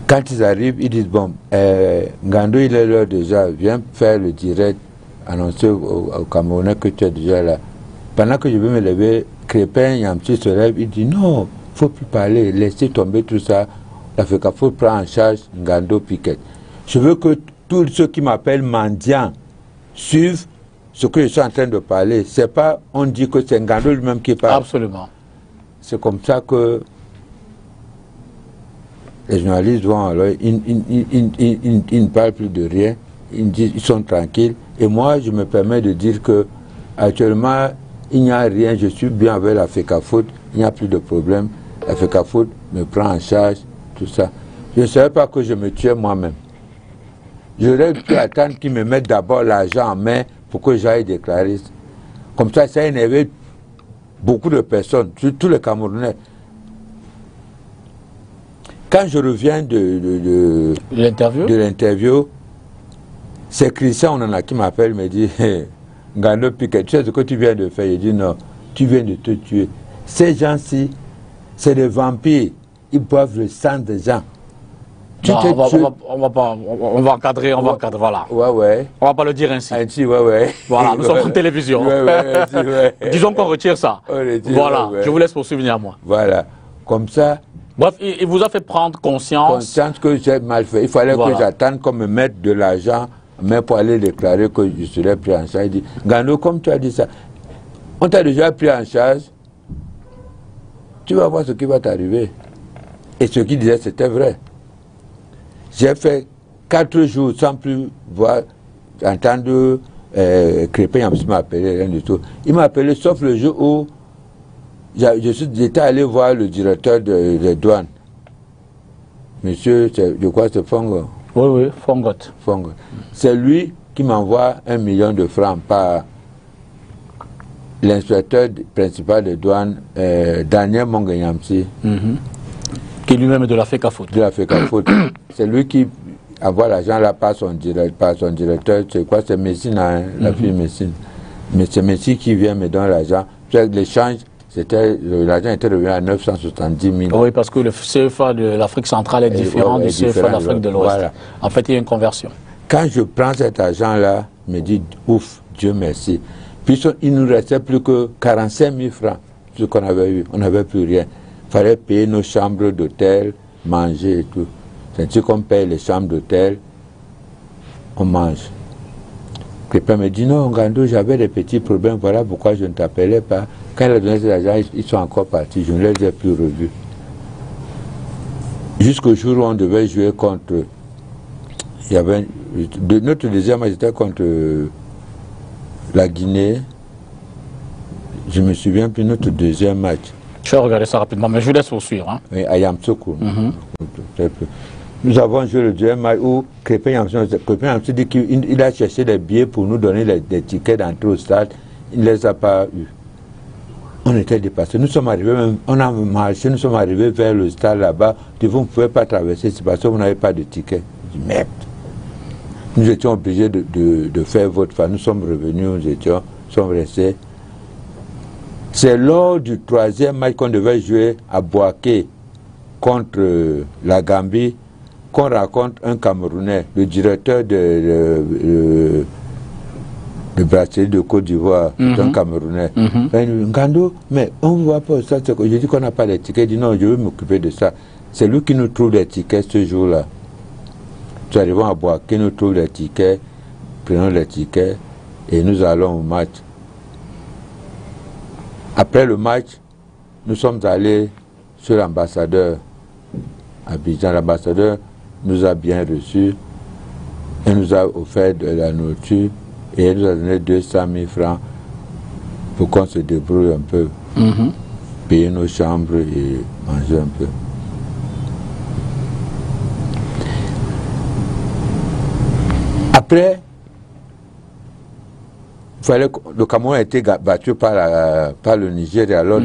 Quand ils arrivent, ils disent bon, Ngando il est là déjà, viens faire le direct, annoncer au Camerounais que tu es déjà là. Pendant que je vais me lever, Crépin, Yamti se lève, il dit non, il ne faut plus parler, laissez tomber tout ça. L'Africafoot prend en charge Ngando Piquet. Je veux que tous ceux qui m'appellent mendiant suivent ce que je suis en train de parler. C'est pas, on dit que c'est Ngando lui-même qui parle. Absolument. C'est comme ça que les journalistes vont, alors, ils ne parlent plus de rien, ils sont tranquilles. Et moi, je me permets de dire que actuellement, il n'y a rien, je suis bien avec l'Africafoot, il n'y a plus de problème. L'Africafoot me prend en charge, tout ça. Je ne savais pas que je me tuais moi-même. J'aurais pu attendre qu'ils me mettent d'abord l'argent en main pour que j'aille déclarer. Comme ça énervait beaucoup de personnes, tous les Camerounais. Quand je reviens de l'interview, c'est Christian Onana qui m'appelle, me dit Ngando Piquet, tu sais ce que tu viens de faire? Je dis non, tu viens de te tuer. Ces gens-ci, c'est des vampires, ils boivent le sang des gens. Non, on va encadrer, voilà. Ouais. On va pas le dire ainsi. Ouais. Voilà, nous sommes en télévision. Ouais. Disons qu'on retire ça. Voilà, je vous laisse poursuivre à moi. Voilà, comme ça. Bref, il vous a fait prendre conscience que j'ai mal fait. Il fallait que j'attende qu'on me mette de l'argent, mais pour aller déclarer que je serais pris en charge. Il dit, Ngando, comme tu as dit ça, on t'a déjà pris en charge, tu vas voir ce qui va t'arriver. Et ce qu'il disait, c'était vrai. J'ai fait 4 jours sans plus voir, entendre Crépin m'appeler, rien du tout. Il m'a appelé sauf le jour où j'étais allé voir le directeur des douanes. Monsieur, je crois que c'est Fongo. Oui, Fongot. C'est lui qui m'envoie 1 million de francs par l'inspecteur principal des douanes, Daniel Monganyamsi. Qui lui-même est de l'Africafoot. C'est lui qui envoie l'argent là par son directeur. C'est quoi? C'est Messine, hein, la fille Messine. Mais c'est Messine qui vient me donner l'argent. L'échange, l'argent était revenu à 970 000. Oui, parce que le CFA de l'Afrique centrale est différent du CFA de l'Afrique de l'Ouest. Voilà. En fait, il y a une conversion. Quand je prends cet argent-là, je me dis, ouf, Dieu merci. Puis il ne nous restait plus que 45 000 francs, ce qu'on avait eu. On n'avait plus rien. Il fallait payer nos chambres d'hôtel, manger et tout. C'est ainsi qu'on paye les chambres d'hôtel, on mange. Quelqu'un me dit, non, Ngando, j'avais des petits problèmes, voilà pourquoi je ne t'appelais pas. Quand il a donné cet argent, ils sont encore partis, je ne les ai plus revus. Jusqu'au jour où on devait jouer contre... Il y avait... Notre deuxième match était contre la Guinée. Je me souviens plus de notre deuxième match. Je vais regarder ça rapidement, mais je vous laisse poursuivre. Hein. Oui, à Yamtsoukou. Nous avons joué le deuxième match où Crépin Yamtsou dit qu'il a cherché des billets pour nous donner des tickets d'entrée au stade. Il ne les a pas eus. On était dépassés. Nous sommes arrivés, on a marché, nous sommes arrivés vers le stade là-bas. Vous ne pouvez pas traverser, c'est parce que vous n'avez pas de ticket. Je dis merde. Nous étions obligés de faire votre part. Nous sommes revenus, nous sommes restés. C'est lors du 3e match qu'on devait jouer à Bouaké contre la Gambie qu'on raconte un Camerounais, le directeur le brasserie de Côte d'Ivoire, un Camerounais. Ngando, mais on ne voit pas ça. Je dis qu'on n'a pas les tickets. Il dit non, je veux m'occuper de ça. C'est lui qui nous trouve les tickets ce jour-là. Nous arrivons à boire, qui nous trouve les tickets, prenons les tickets et nous allons au match. Après le match, nous sommes allés sur l'ambassadeur à Abidjan. L'ambassadeur nous a bien reçus et nous a offert de la nourriture et il nous a donné 200 000 francs pour qu'on se débrouille un peu, payer nos chambres et manger un peu. Après, le Cameroun a été battu par le Niger et alors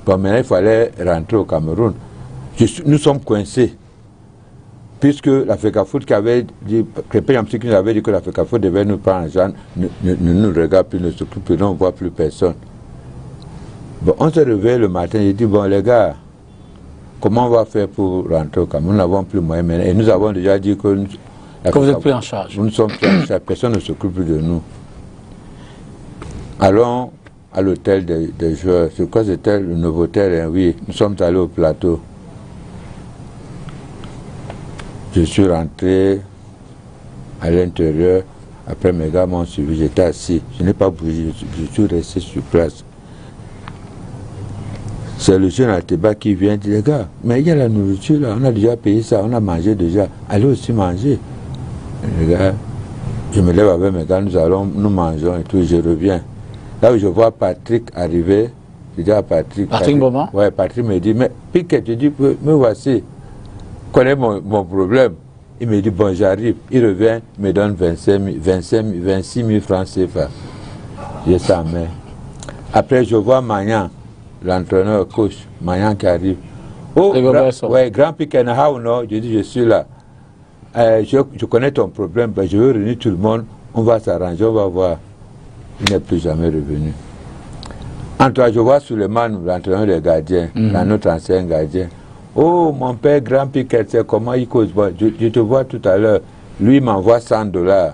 bon, maintenant il fallait rentrer au Cameroun. Nous sommes coincés. Puisque l'Africafoot qui avait dit, qui nous avait dit que l'Africafoot devait nous prendre en charge, ne nous regarde plus, ne s'occupe plus, on ne voit plus personne. Bon, on s'est réveillé le matin, j'ai dit, bon les gars, comment on va faire pour rentrer au Cameroun? Nous n'avons plus moyen maintenant. Et nous avons déjà dit que vous êtes pris en charge. Nous sommes pris en charge, personne ne s'occupe plus de nous. Allons à l'hôtel des joueurs. C'est quoi c'était le Novotel? Hein? Oui, nous sommes allés au plateau. Je suis rentré à l'intérieur. Après, mes gars m'ont suivi. J'étais assis. Je n'ai pas bougé. Je suis resté sur place. C'est le jeune Alteba qui vient dire, les gars, mais il y a la nourriture là. On a déjà payé ça. On a mangé déjà. Allez aussi manger. Et les gars, je me lève avec mes gars. Nous mangeons et tout. Je reviens. Là où je vois Patrick arriver, je dis à Patrick. Patrick Boma? Ouais, Patrick me dit, mais Piquet, je dis, me voici. Connais mon problème. Il me dit, bon, j'arrive. Il revient, il me donne 26 000 francs CFA. J'ai ça en main. Après, je vois Magnan, l'entraîneur coach, Magnan qui arrive. Oh, ouais, grand Piquet, non? Je dis, je suis là. Je connais ton problème, ben, je veux réunir tout le monde. On va s'arranger, on va voir. Il n'est plus jamais revenu. Entre je vois Suleiman, l'entraîneur des gardiens, notre ancien gardien. Oh, mon père, grand Piquet, c'est comment il cause. Bon, je te vois tout à l'heure. Lui, il m'envoie $100.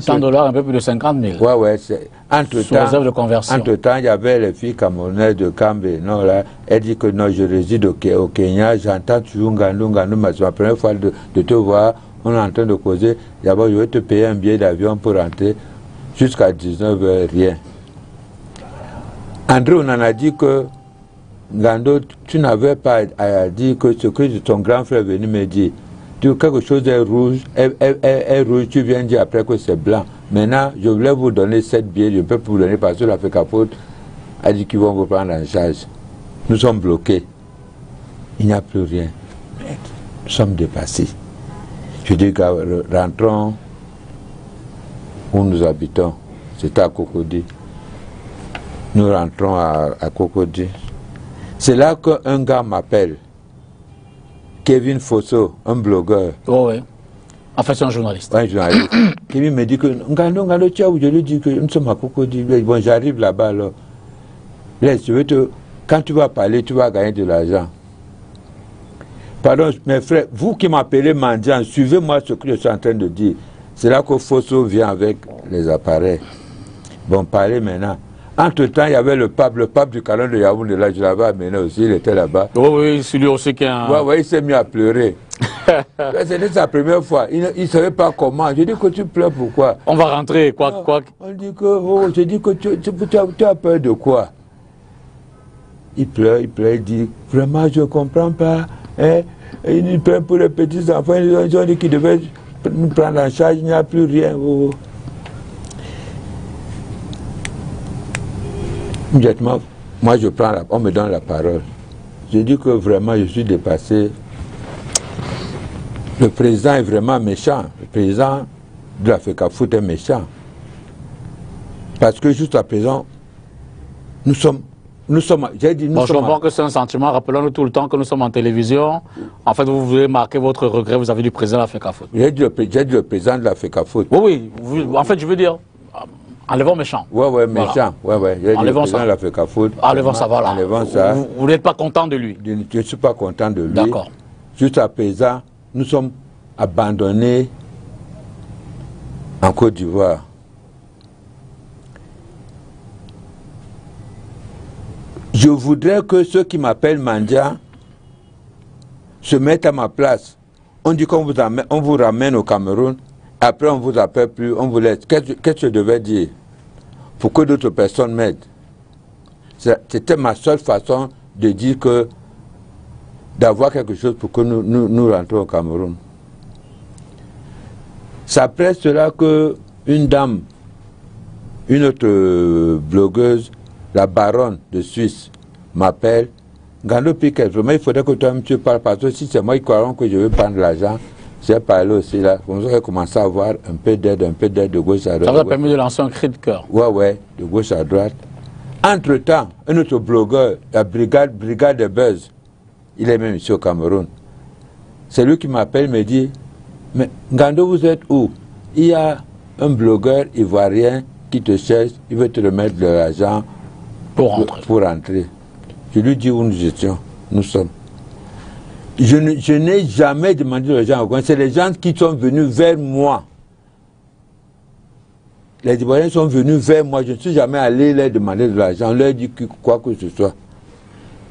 100 $, un peu plus de 50 000. Ouais, ouais. Sous réserve de conversion. Entre-temps, il y avait les filles camerounaises de Cambé. Non, là, elle dit que non, je réside au Kenya. J'entends toujours Ngandou, mais c'est la première fois de te voir. On est en train de causer. D'abord, je vais te payer un billet d'avion pour rentrer. Jusqu'à 19h, rien. André, on en a dit que Ngando, tu n'avais pas à dire que ce que ton grand frère est venu me dire. Quelque chose est rouge, est rouge, tu viens dire après que c'est blanc. Maintenant, je voulais vous donner 7 billets, je peux vous donner parce que l'Africafoot a dit qu'ils vont vous prendre en charge. Nous sommes bloqués. Il n'y a plus rien. Nous sommes dépassés. Je dis que rentrons où nous habitons. C'était à Cocody. Nous rentrons à Cocody. C'est là qu'un gars m'appelle. Kevin Fosso, un blogueur. Oh oui. En fait, c'est un journaliste. Oui, un journaliste. Kevin me dit que Ngando, je lui dis que nous sommes à Cocody. Bon, j'arrive là-bas alors. Laisse, quand tu vas parler, tu vas gagner de l'argent. Pardon, mes frères, vous qui m'appelez mendiant, suivez-moi ce que je suis en train de dire. C'est là que Fosso vient avec les appareils. Bon, parlez maintenant. Entre-temps, il y avait le pape du canon de Yaoundé, là, je l'avais amené aussi, il était là-bas. Oh oui, c'est lui aussi qui a... Ouais, il s'est mis à pleurer. C'était sa première fois, il ne savait pas comment. Je dis que tu pleures pourquoi? On va rentrer, quoi. On dit que, je dis que tu as peur de quoi? Il pleure, il dit, vraiment, je ne comprends pas. Hein? Ils prennent pour les petits enfants, ils ont dit qu'ils devaient nous prendre en charge, il n'y a plus rien. Immédiatement, moi on me donne la parole. Je dis que vraiment je suis dépassé. Le président est vraiment méchant. Le président de l'Africafoot est méchant. Parce que juste à présent, nous sommes, j'ai dit, je comprends que c'est un sentiment. Rappelons-nous tout le temps que nous sommes en télévision. En fait, vous voulez marquer votre regret vis-à-vis du président de l'Africafoot. J'ai dit le président de l'Africafoot. Oui, en fait, je veux dire, enlevons méchant. Ouais, méchant. Voilà. Ouais. Enlevons ça. Enlevons ça, voilà. Enlevons ça. Vous n'êtes pas content de lui? Je ne suis pas content de lui. D'accord. Juste à présent, nous sommes abandonnés en Côte d'Ivoire. Je voudrais que ceux qui m'appellent Mandia se mettent à ma place. On dit qu'on vous ramène au Cameroun, après on vous appelle plus, on vous laisse. Qu'est-ce que je devais dire pour que d'autres personnes m'aident? C'était ma seule façon de dire que d'avoir quelque chose pour que nous rentrons au Cameroun. C'est après cela que une dame, une autre blogueuse, la baronne de Suisse, m'appelle. Ngando Piquet, vraiment il faudrait que toi tu parles, parce que si c'est moi qui crois que je veux prendre l'argent, j'ai parlé aussi là. Comme ça, j'ai commencé à avoir un peu d'aide de gauche à droite. Ça vous a permis de lancer un cri de cœur. Ouais, de gauche à droite. Entre-temps, un autre blogueur, la brigade de Buzz, il est même ici au Cameroun. C'est lui qui m'appelle, me dit, mais Ngando, vous êtes où? Il y a un blogueur ivoirien qui te cherche, il veut te remettre de l'argent pour rentrer. Je lui dis où nous sommes. Je n'ai jamais demandé aux gens, c'est les gens qui sont venus vers moi. Les Ivoiriens sont venus vers moi, je ne suis jamais allé leur demander de l'argent, on leur dit quoi que ce soit.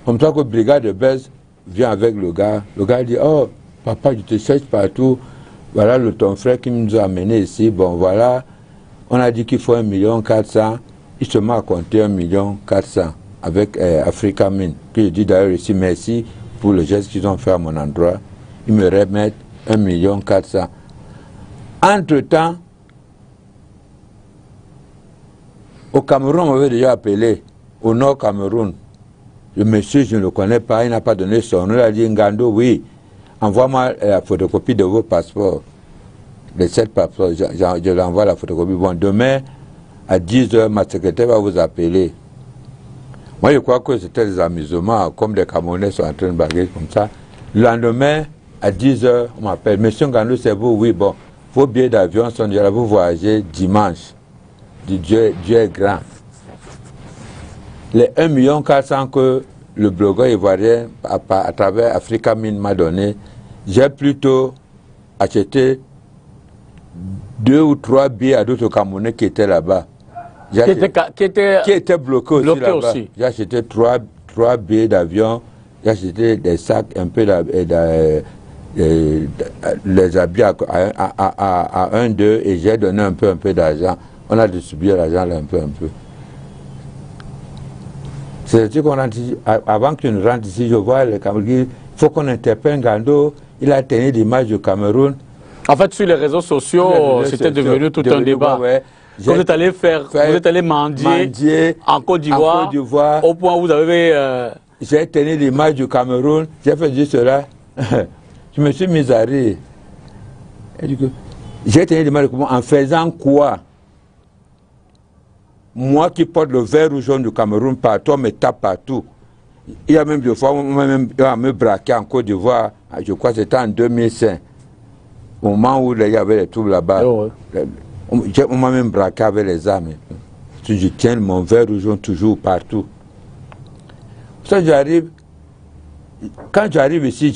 Comme ça que brigade de Buzz vient avec le gars dit, oh papa, je te cherche partout, voilà ton frère qui nous a amenés ici, bon voilà, on a dit qu'il faut 1,4 million, il se met à compter 1,4 million avec Africa Mine, que je dis d'ailleurs ici merci pour le geste qu'ils ont fait à mon endroit, ils me remettent 1,4 million. Entre-temps, au Cameroun, on m'avait déjà appelé, au Nord Cameroun. Le monsieur, je ne le connais pas, il n'a pas donné son nom. Il a dit, Ngando, oui, envoie-moi la photocopie de vos passeports. Les 7 passeports, je l'envoie la photocopie. Bon, demain, à 10h, ma secrétaire va vous appeler. Moi, je crois que c'était des amusements, comme des Camerounais sont en train de baguer comme ça. Le lendemain, à 10h, on m'appelle, monsieur Ngando, c'est vous? Oui, bon, vos billets d'avion sont déjà là, vous voyagez dimanche. Dieu est grand. Les 1,4 million que le blogueur ivoirien à travers Africa Mine m'a donné, j'ai plutôt acheté 2 ou 3 billets à d'autres Camerounais qui étaient là-bas. Qui étaient bloqués aussi là-bas. J'ai acheté 3 billets d'avion, j'ai acheté des sacs, un peu les habits à 1, 2 et j'ai donné un peu d'argent. On a distribué l'argent là un peu. C'est-à-dire qu'on rentre ici, avant que nous rentre ici, je vois le Cameroun, il faut qu'on interpelle Ngando, il a tenu l'image du Cameroun. En fait, sur les réseaux sociaux, c'était devenu tout un débat. Ouais. Vous êtes allé mendier en Côte d'Ivoire, au point où vous avez... J'ai tenu l'image du Cameroun, j'ai fait juste cela, je me suis mis à rire. J'ai tenu l'image du Cameroun en faisant quoi? Moi qui porte le vert ou jaune du Cameroun partout, on me tape partout. Il y a même des fois, on m'a me braqué en Côte d'Ivoire, je crois que c'était en 2005, au moment où il y avait les troubles là-bas. On m'a même braqué avec les armes. Je tiens mon vert ou jaune toujours partout. Ça, quand j'arrive ici,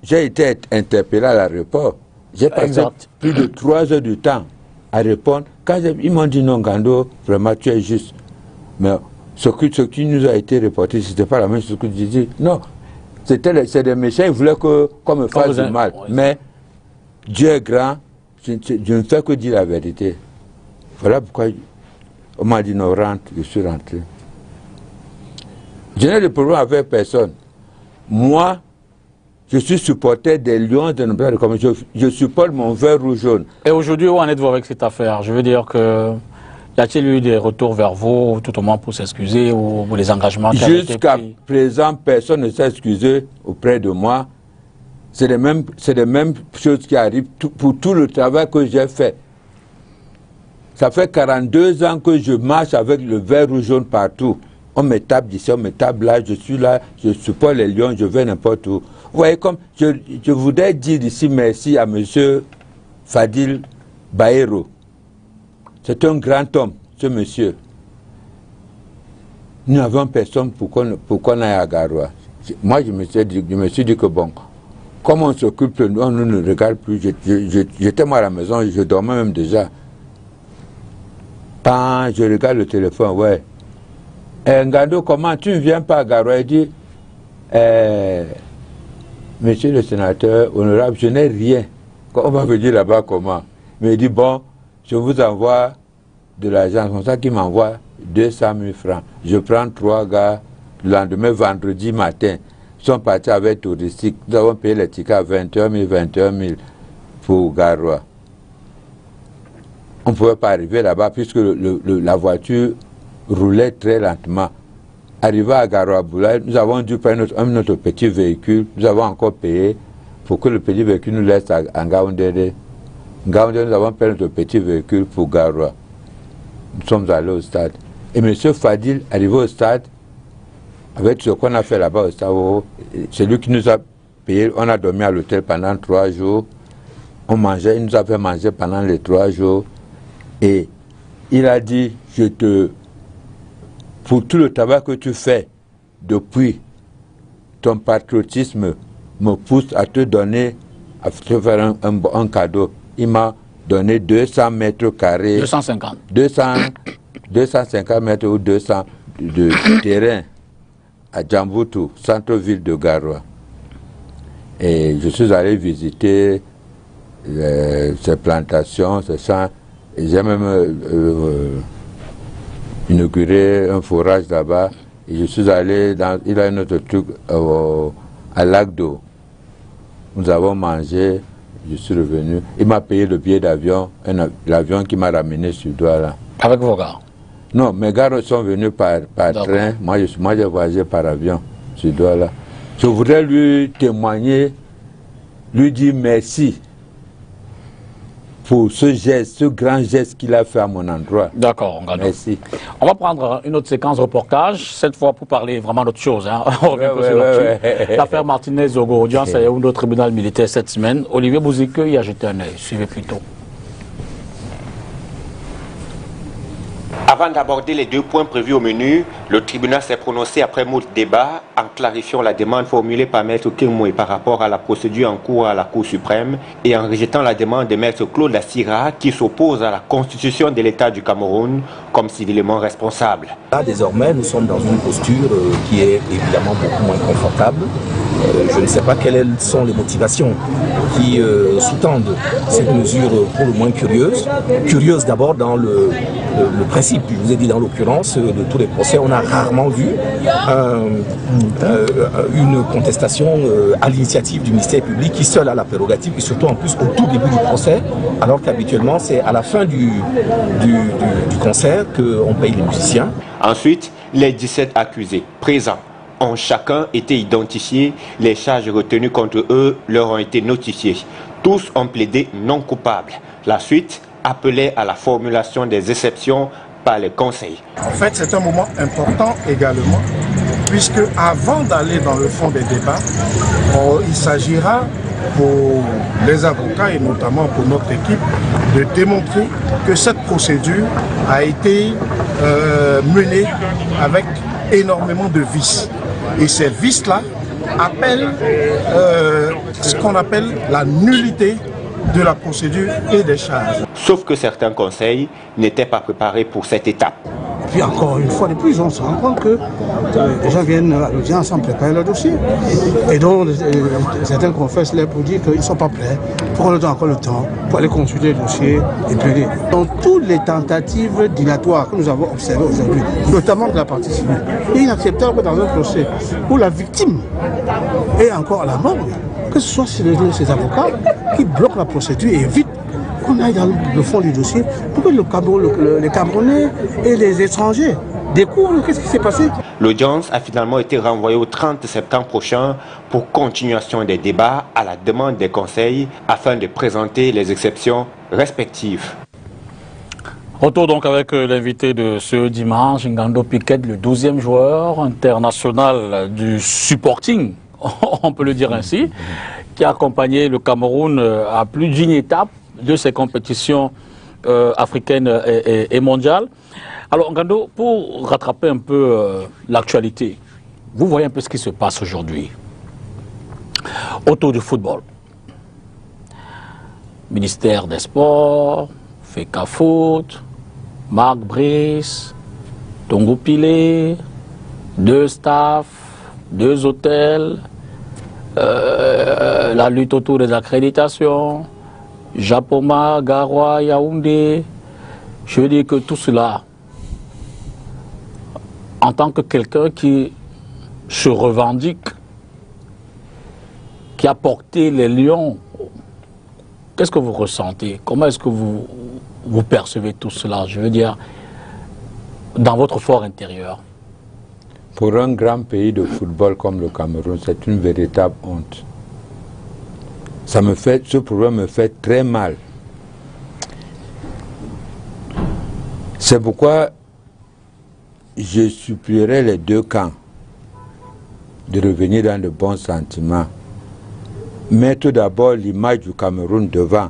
j'ai été interpellé à l'aéroport. J'ai passé plus de 3 heures du temps à répondre. Quand ils m'ont dit non, Ngando, vraiment tu es juste. Mais ce qui nous a été reporté, ce n'était pas la même chose que je disais. Non, c'est des méchants, ils voulaient qu'on me fasse du mal. Mais Dieu est grand, je ne fais que dire la vérité. Voilà pourquoi on m'a dit non, rentre, je suis rentré. Je n'ai de problème avec personne. Moi, je suis supporter des Lions de notre comme je supporte mon vert rouge jaune. Et aujourd'hui, où en êtes-vous avec cette affaire? Je veux dire que y a-t-il eu des retours vers vous, tout au moins pour s'excuser ou les engagements qui ont été pris? Jusqu'à présent, personne ne s'est excusé auprès de moi. C'est les mêmes choses qui arrivent pour tout le travail que j'ai fait. Ça fait 42 ans que je marche avec le vert rouge jaune partout. On me tape d'ici, on me tape là, je suis là, je supporte les Lions, je vais n'importe où. Vous voyez, comme je voudrais dire ici merci à M. Fadil Baero. C'est un grand homme, ce monsieur. Nous n'avons personne pour qu'on aille à Garoua. Moi, je me suis dit que bon, comme on s'occupe, on ne nous regarde plus. J'étais moi à la maison, je dormais même déjà. Quand je regarde le téléphone, ouais. Ngando, comment tu ne viens pas à Garoua? Il dit, monsieur le sénateur, honorable, je n'ai rien. On va me dire là-bas comment. Mais il dit, bon, je vous envoie de l'argent. C'est comme ça qu'il m'envoie 200 000 francs. Je prends 3 gars, le lendemain, vendredi matin. Ils sont partis avec touristique. Nous avons payé les tickets à 21 000 pour Garoua. On ne pouvait pas arriver là-bas puisque la voiture roulait très lentement. Arrivé à Garoua-Boulaye, nous avons dû prendre notre petit véhicule. Nous avons encore payé pour que le petit véhicule nous laisse à Ngaoundéré. Ngaoundéré, nous avons pris notre petit véhicule pour Garoua. Nous sommes allés au stade. Et M. Fadil, arrivé au stade, avec ce qu'on a fait là-bas au stade, c'est lui qui nous a payé. On a dormi à l'hôtel pendant 3 jours. On mangeait, il nous a fait manger pendant les 3 jours. Et il a dit, pour tout le travail que tu fais depuis, ton patriotisme me pousse à te donner, à te faire un cadeau. Il m'a donné 200 mètres carrés. 250. 250 mètres ou 200 de terrain à Djamboutou, centre-ville de Garoua. Et je suis allé visiter ces plantations, ces champs. J'ai même inauguré un forage là-bas. Et je suis allé il a un autre truc à Lac d'eau. Nous avons mangé, je suis revenu. Il m'a payé le billet d'avion, l'avion qui m'a ramené sur Douala. Avec vos gars? Non, mes gars sont venus par train. Moi, j'ai voyagé par avion sur Douala. Je voudrais lui témoigner, lui dire merci pour ce geste, ce grand geste qu'il a fait à mon endroit. D'accord, merci. On va prendre une autre séquence reportage, cette fois pour parler vraiment d'autre chose. Hein. On revient sur l'affaire Martinez-Zogo, audience à Yaoundé au tribunal militaire cette semaine. Olivier Bouzike y a jeté un œil. Suivez plutôt. Avant d'aborder les 2 points prévus au menu, le tribunal s'est prononcé après moult débats en clarifiant la demande formulée par Maître Kirmoué par rapport à la procédure en cours à la Cour suprême et en rejetant la demande de Maître Claude Lassira qui s'oppose à la constitution de l'État du Cameroun comme civilement responsable. Là, désormais, nous sommes dans une posture qui est évidemment beaucoup moins confortable. Je ne sais pas quelles sont les motivations qui sous-tendent cette mesure pour le moins curieuse. Curieuse d'abord dans le principe, je vous ai dit dans l'occurrence de tous les procès, on a rarement vu une contestation à l'initiative du ministère public qui seul a la prérogative et surtout en plus au tout début du procès, alors qu'habituellement c'est à la fin du concert qu'on paye les musiciens. Ensuite, les 17 accusés présents ont chacun été identifiés, les charges retenues contre eux leur ont été notifiées. Tous ont plaidé non coupables. La suite appelait à la formulation des exceptions par les conseils. En fait, c'est un moment important également, puisque avant d'aller dans le fond des débats, il s'agira pour les avocats et notamment pour notre équipe de démontrer que cette procédure a été menée avec énormément de vices. Et ces vices-là appellent ce qu'on appelle la nullité de la procédure et des charges. Sauf que certains conseils n'étaient pas préparés pour cette étape. Puis encore une fois de plus, on se rend compte que les gens viennent à l'audience sans préparer leur dossier. Et donc, certains confessent là pour dire qu'ils ne sont pas prêts, pour qu'on leur donne encore le temps, pour aller consulter le dossier et plaider. Dans toutes les tentatives dilatoires que nous avons observées aujourd'hui, notamment de la partie civile, il est inacceptable que dans un procès où la victime est encore à la mort, que ce soit ces avocats qui bloquent la procédure et évitent qu'on aille dans le fond du dossier pour que les Camerounais et les étrangers découvrent qu'est-ce qui s'est passé. L'audience a finalement été renvoyée au 30 septembre prochain pour continuation des débats à la demande des conseils afin de présenter les exceptions respectives. Retour donc avec l'invité de ce dimanche, Ngando Piquet, le 12e joueur international du supporting, on peut le dire ainsi, qui a accompagné le Cameroun à plus d'une étape de ces compétitions africaines et mondiales. Alors Ngando, pour rattraper un peu l'actualité, vous voyez un peu ce qui se passe aujourd'hui autour du football. Ministère des Sports, FECAFOOT, Marc Brice, Tongo Pilé, 2 staffs, 2 hôtels, la lutte autour des accréditations, Japoma, Garoua, Yaoundé. Je veux dire que tout cela, en tant que quelqu'un qui se revendique, qui a porté les lions, qu'est-ce que vous ressentez? Comment est-ce que vous percevez tout cela? Je veux dire, dans votre fort intérieur. Pour un grand pays de football comme le Cameroun, c'est une véritable honte. Ce problème me fait très mal. C'est pourquoi je supplierai les 2 camps de revenir dans de bons sentiments. Mettre d'abord l'image du Cameroun devant,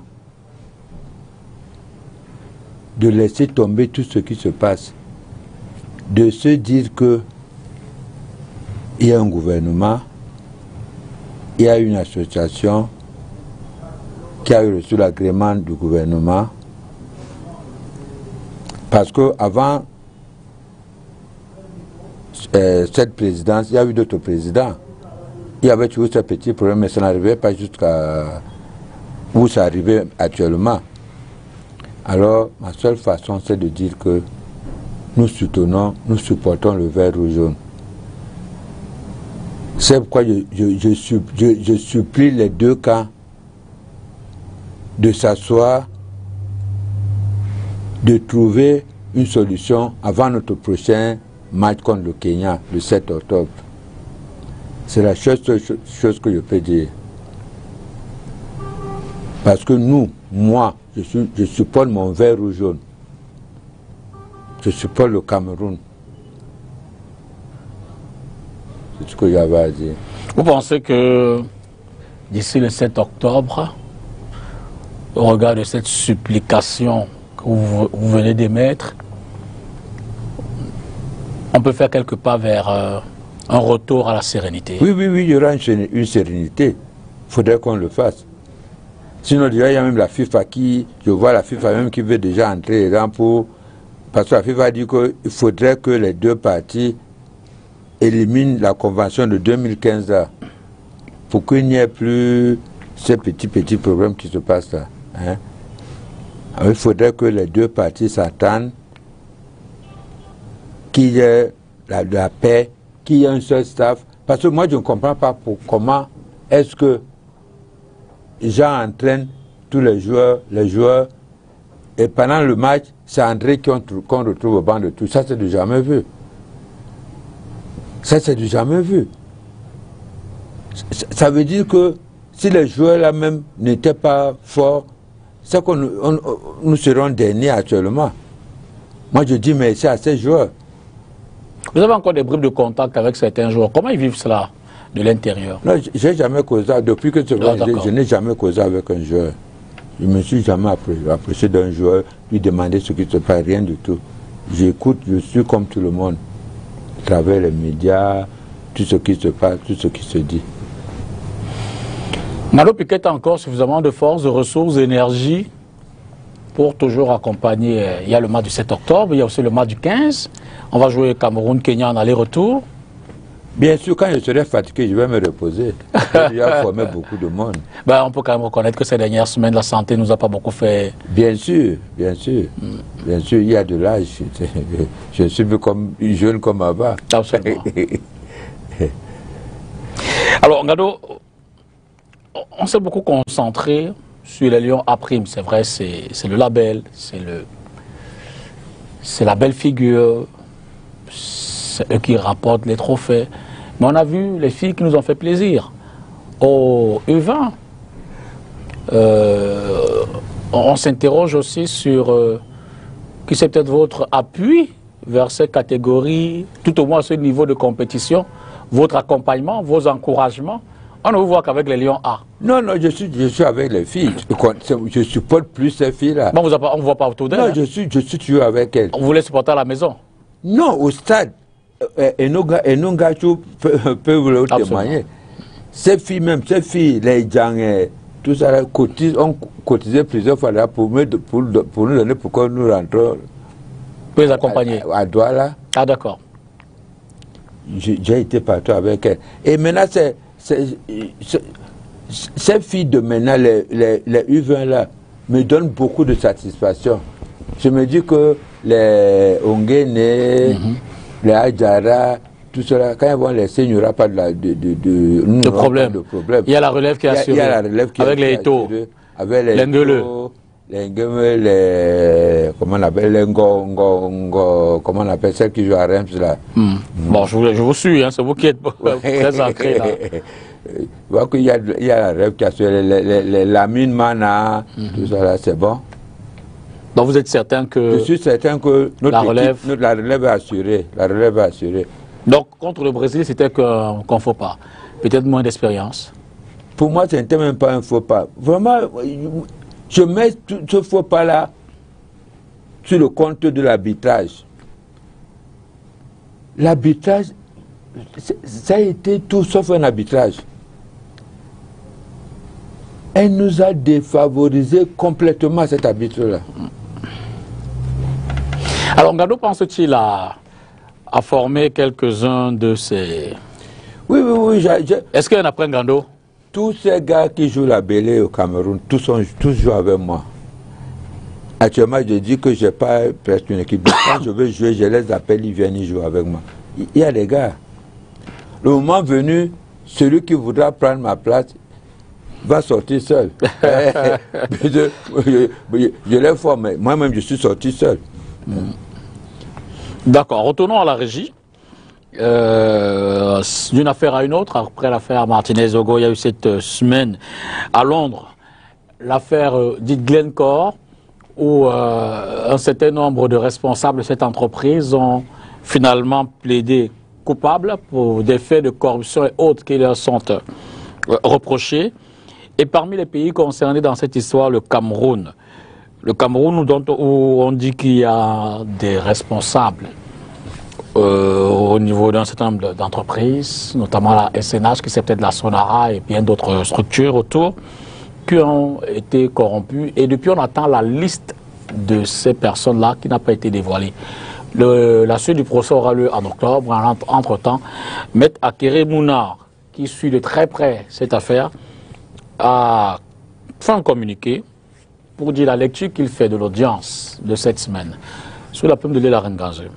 de laisser tomber tout ce qui se passe, de se dire que il y a un gouvernement, il y a une association qui a reçu l'agrément du gouvernement, parce que avant cette présidence, il y a eu d'autres présidents. Il y avait toujours ce petit problème, mais ça n'arrivait pas jusqu'à où ça arrivait actuellement. Alors, ma seule façon, c'est de dire que nous soutenons, nous supportons le vert rouge jaune. C'est pourquoi je supplie les 2 camps de s'asseoir, de trouver une solution avant notre prochain match contre le Kenya, le 7 octobre. C'est la chose que je peux dire. Parce que moi, je supporte mon vert rouge jaune. Je supporte le Cameroun. C'est ce que j'avais à dire. Vous pensez que d'ici le 7 octobre, au regard de cette supplication que vous venez d'émettre, on peut faire quelques pas vers un retour à la sérénité? Oui, il y aura une sérénité. Il faudrait qu'on le fasse. Sinon, déjà, il y a même la FIFA je vois la FIFA même qui veut déjà entrer dedans parce que la FIFA dit qu'il faudrait que les 2 parties éliminent la convention de 2015 là, pour qu'il n'y ait plus ces petits problèmes qui se passent là. Hein? Alors, il faudrait que les 2 parties s'attendent, qu'il y ait la paix, qu'il y ait un seul staff. Parce que moi, je ne comprends pas comment est-ce que Jean entraîne tous les joueurs, et pendant le match, c'est André qu'on retrouve au banc de tout. Ça, c'est du jamais vu. Ça, c'est du jamais vu. Ça veut dire que si les joueurs là-même n'étaient pas forts, c'est que nous serons derniers actuellement. Moi, je dis merci à ces joueurs. Vous avez encore des bribes de contact avec certains joueurs. Comment ils vivent cela de l'intérieur? Non, j'ai jamais causé. Depuis que je n'ai jamais causé avec un joueur. Je ne me suis jamais approché d'un joueur, lui demander ce qui se passe, rien du tout. J'écoute, je suis comme tout le monde. À travers les médias, tout ce qui se passe, tout ce qui se dit. Malo Piquet a encore suffisamment de force, de ressources, d'énergie pour toujours accompagner. Il y a le match du 7 octobre, il y a aussi le match du 15. On va jouer Cameroun-Kenya en aller-retour. Bien sûr, quand je serai fatigué, je vais me reposer. J'ai déjà formé beaucoup de monde. Ben, on peut quand même reconnaître que ces dernières semaines, la santé ne nous a pas beaucoup fait. Bien sûr, bien sûr. Bien sûr, il y a de l'âge. Je suis comme jeune comme avant. Absolument. Alors, Ngado, on s'est beaucoup concentré sur les Lions A'. C'est vrai, c'est le label, c'est la belle figure, c'est eux qui rapportent les trophées. Mais on a vu les filles qui nous ont fait plaisir. Au U20, on s'interroge aussi sur qui c'est peut-être votre appui vers ces catégories, tout au moins à ce niveau de compétition, votre accompagnement, vos encouragements. On ne vous voit qu'avec les Lions A. Non, je suis avec les filles. Je supporte plus ces filles-là. Bon, on ne voit pas autour d'elles. Non, je suis toujours avec elles. Vous les supportez à la maison? Non, au stade. Et nos gars peuvent le témoigner. Ces filles, les gens, tout ça, ont cotisé plusieurs fois là pour nous donner pourquoi nous rentrons Vous les accompagnez à Douala. Ah, d'accord. J'ai été partout avec elle. Et maintenant, ces filles de maintenant, les U20 là, me donnent beaucoup de satisfaction. Je me dis que les Ongene, les Adjara, tout cela, quand ils vont laisser, il n'y aura pas de problème. Il y a la relève qui est assurée. Il y a la relève qui avec les Eto, avec les Nguele. Comment on appelle les comment on appelle celles qui jouent à Reims là. Bon, je vous suis, hein, c'est vous qui êtes très ancré là. Je vois qu'il y a la relève qui assure la mine mana, tout ça là, c'est bon. Donc vous êtes certain que... Je suis certain que la relève est assurée. La relève est assurée. Donc contre le Brésil, c'était qu'on ne faut pas. Peut-être moins d'expérience. Pour moi, ce n'était même pas un faux pas. Vraiment, je mets ce faux pas là sur le compte de l'arbitrage. L'arbitrage, ça a été tout sauf un arbitrage. Elle nous a défavorisé complètement, cet arbitre-là. Alors, Ngando pense-t-il à former quelques-uns de ces... Oui. Est-ce qu'il y en a après Ngando? Tous ces gars qui jouent la Bélé au Cameroun, tous jouent avec moi. Actuellement, je dis que je n'ai pas presque une équipe. Quand je veux jouer, je les appelle, ils viennent, ils jouent avec moi. Il y a des gars. Le moment venu, celui qui voudra prendre ma place va sortir seul. Je les forme, mais moi-même, je suis sorti seul. D'accord, retournons à la régie. D'une affaire à une autre, après l'affaire Martinez-Ogo, il y a eu cette semaine à Londres l'affaire dite Glencore, où un certain nombre de responsables de cette entreprise ont finalement plaidé coupables pour des faits de corruption et autres qui leur sont reprochés. Et parmi les pays concernés dans cette histoire, le Cameroun. Le Cameroun où on dit qu'il y a des responsables au niveau d'un certain nombre d'entreprises, notamment la SNH, qui c'est peut-être la Sonara et bien d'autres structures autour, qui ont été corrompues. Et depuis, on attend la liste de ces personnes-là qui n'a pas été dévoilée. La suite du procès aura lieu en octobre. Entre-temps, Maître Akere Mouna, qui suit de très près cette affaire, a fait un communiqué pour dire la lecture qu'il fait de l'audience de cette semaine sous la plume de Léla Renganger.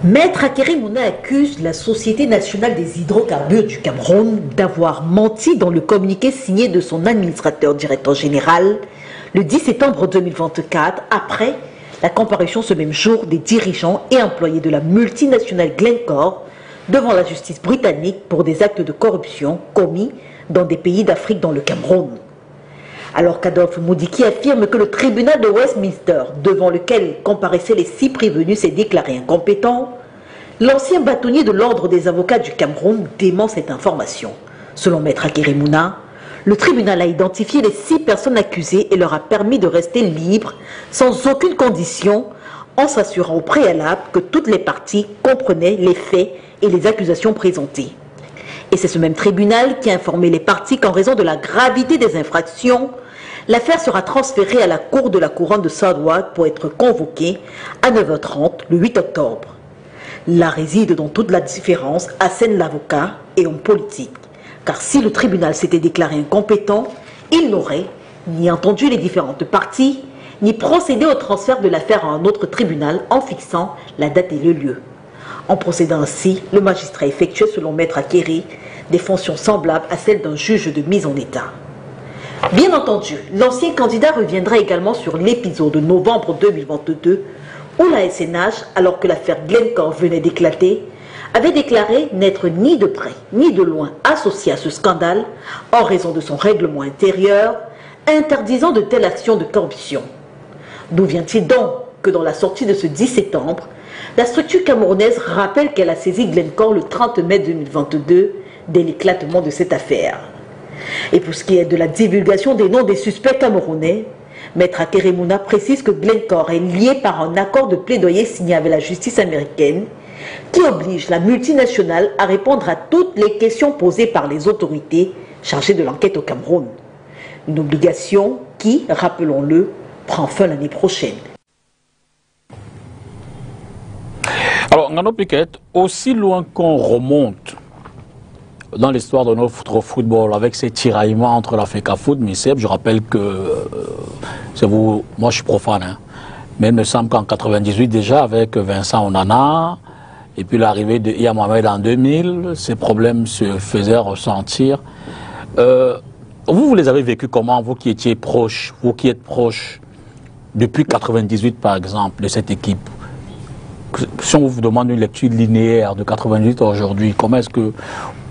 Maître Akere Mouna accuse la Société nationale des hydrocarbures du Cameroun d'avoir menti dans le communiqué signé de son administrateur directeur général le 10 septembre 2024, après la comparution ce même jour des dirigeants et employés de la multinationale Glencore devant la justice britannique pour des actes de corruption commis dans des pays d'Afrique dont le Cameroun. Alors qu'Adolphe Moudiki affirme que le tribunal de Westminster, devant lequel comparaissaient les 6 prévenus, s'est déclaré incompétent, l'ancien bâtonnier de l'ordre des avocats du Cameroun dément cette information. Selon Maître Akere Mouna, le tribunal a identifié les 6 personnes accusées et leur a permis de rester libres sans aucune condition, en s'assurant au préalable que toutes les parties comprenaient les faits et les accusations présentées. Et c'est ce même tribunal qui a informé les parties qu'en raison de la gravité des infractions, l'affaire sera transférée à la Cour de la Couronne de Southwark pour être convoquée à 9h30 le 8 octobre. Là réside dans toute la différence Hassen l'avocat et homme politique. Car si le tribunal s'était déclaré incompétent, il n'aurait ni entendu les différentes parties, ni procédé au transfert de l'affaire à un autre tribunal en fixant la date et le lieu. En procédant ainsi, le magistrat effectuait, selon Maître Akere, des fonctions semblables à celles d'un juge de mise en état. Bien entendu, l'ancien candidat reviendra également sur l'épisode de novembre 2022 où la SNH, alors que l'affaire Glencore venait d'éclater, avait déclaré n'être ni de près ni de loin associé à ce scandale en raison de son règlement intérieur interdisant de telles actions de corruption. D'où vient-il donc que dans la sortie de ce 10 septembre, la structure camerounaise rappelle qu'elle a saisi Glencore le 30 mai 2022 dès l'éclatement de cette affaire. Et pour ce qui est de la divulgation des noms des suspects camerounais, Maître Akere Mouna précise que Glencore est lié par un accord de plaidoyer signé avec la justice américaine qui oblige la multinationale à répondre à toutes les questions posées par les autorités chargées de l'enquête au Cameroun. Une obligation qui, rappelons-le, prend fin l'année prochaine. Alors, Ngando Piquet, aussi loin qu'on remonte dans l'histoire de notre football, avec ces tiraillements entre la FECAFOOT et MINSEP, je rappelle que c'est vous, moi je suis profane, hein, mais il me semble qu'en 98 déjà, avec Vincent Onana, et puis l'arrivée de Iya Mohamed en 2000, ces problèmes se faisaient ressentir. Vous les avez vécu comment, vous qui étiez proche, vous qui êtes proche depuis 98 par exemple de cette équipe? Si on vous demande une lecture linéaire de 98 à aujourd'hui, comment est-ce que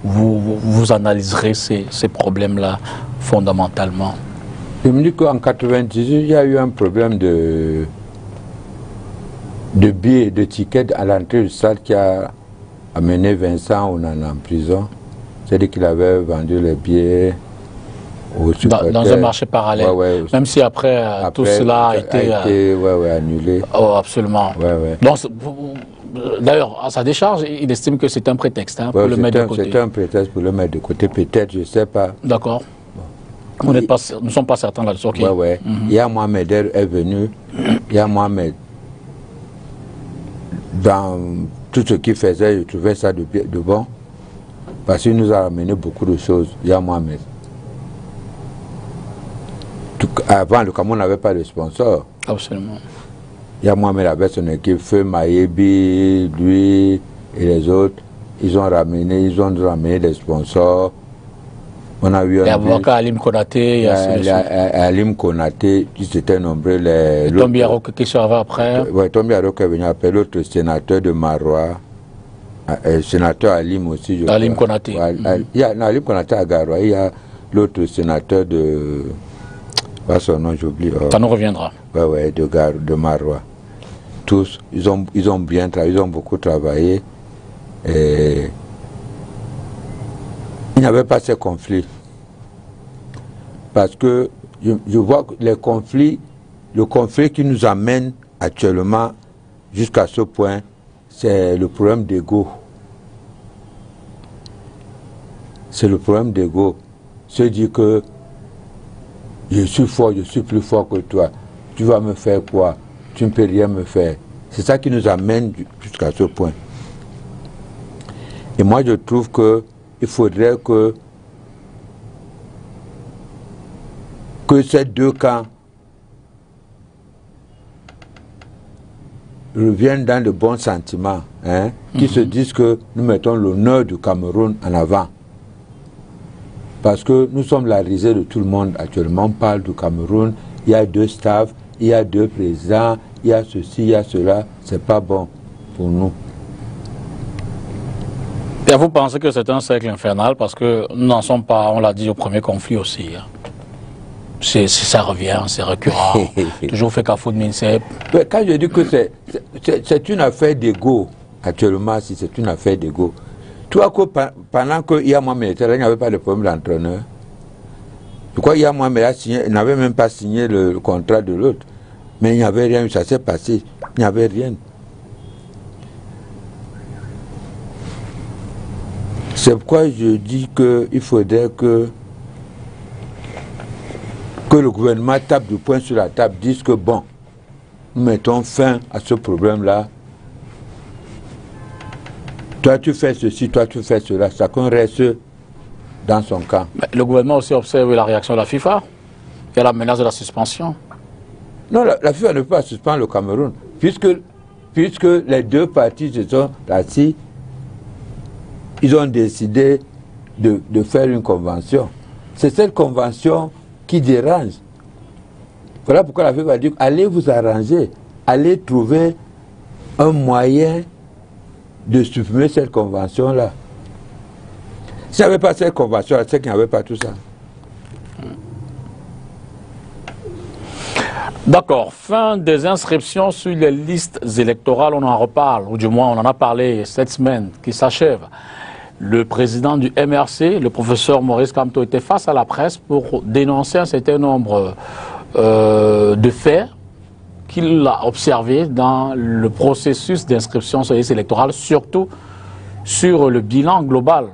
vous analyserez ces problèmes-là fondamentalement? Je me dis qu'en 98, il y a eu un problème de billets, de tickets à l'entrée du stade qui a amené Vincent Onana en prison. C'est-à-dire qu'il avait vendu les billets aux supporters. Dans un marché parallèle. Ouais. Même si après tout cela a été annulé. Oh, absolument. Donc, d'ailleurs, à sa décharge, il estime que c'est un prétexte pour le mettre de côté. C'est un prétexte pour le mettre de côté, peut-être, je ne sais pas. D'accord. Nous ne sommes pas certains là-dessus. Okay. Iya Mohamed est venu. Iya Mohamed, dans tout ce qu'il faisait, je trouvais ça de bon. Parce qu'il nous a amené beaucoup de choses, Iya Mohamed. Avant, le Cameroun n'avait pas de sponsor. Absolument. Iya Mohamed avait son équipe, Feu Mayebi, lui et les autres. Ils ont ramené des sponsors. On a eu Alim Konaté, Alim Konaté, qui s'étaient nombreux. Tombi Arok qui servait après. Oui, Tombi Arok est venu après l'autre sénateur de Marois. Sénateur Alim aussi. Alim Konaté. Il y a Alim Konaté à Garoua. Il y a l'autre sénateur de. Pas son nom, j'oublie. Ça nous reviendra. Oui, de Marois. Tous, ils ont bien travaillé, ils ont beaucoup travaillé. Et il n'y avait pas ces conflits. Parce que je vois que le conflit qui nous amène actuellement jusqu'à ce point, c'est le problème d'ego. C'est le problème d'ego. Se dire que je suis fort, je suis plus fort que toi. Tu vas me faire quoi? Tu ne peux rien me faire. C'est ça qui nous amène jusqu'à ce point. Et moi, je trouve qu'il faudrait que ces deux camps reviennent dans de bons sentiments, qui se disent que nous mettons l'honneur du Cameroun en avant. Parce que nous sommes la risée de tout le monde actuellement. On parle du Cameroun, il y a deux staffs, il y a deux présidents, il y a ceci, il y a cela. C'est pas bon pour nous. Et vous pensez que c'est un cercle infernal parce que nous n'en sommes pas, on l'a dit, au premier conflit aussi. Ça revient, c'est récurrent. Toujours fait FECAFOOT MINSEP. Quand je dis que c'est une affaire d'ego, actuellement, si c'est une affaire d'ego. Tu vois que pendant que Iya Mohamed était là, il n'y avait pas de problème d'entraîneur. Je crois qu'Iya Mohamed n'avait même pas signé le contrat de l'autre. Mais il n'y avait rien, ça s'est passé. Il n'y avait rien. C'est pourquoi je dis qu'il faudrait que le gouvernement tape du poing sur la table, dise que bon, nous mettons fin à ce problème-là. Toi tu fais ceci, toi tu fais cela, chacun reste dans son camp. Mais le gouvernement aussi observe la réaction de la FIFA et la menace de la suspension. Non, la FIFA ne peut pas suspendre le Cameroun, puisque les deux parties se sont assis, ils ont décidé de faire une convention. C'est cette convention qui dérange. Voilà pourquoi la FIFA dit, allez vous arranger, allez trouver un moyen de supprimer cette convention-là. S'il n'y avait pas cette convention-là, c'est qu'il n'y avait pas tout ça. D'accord. Fin des inscriptions sur les listes électorales, on en reparle, ou du moins on en a parlé cette semaine qui s'achève. Le président du MRC, le professeur Maurice Kamto, était face à la presse pour dénoncer un certain nombre de faits qu'il a observés dans le processus d'inscription sur les listes électorales, surtout sur le bilan global,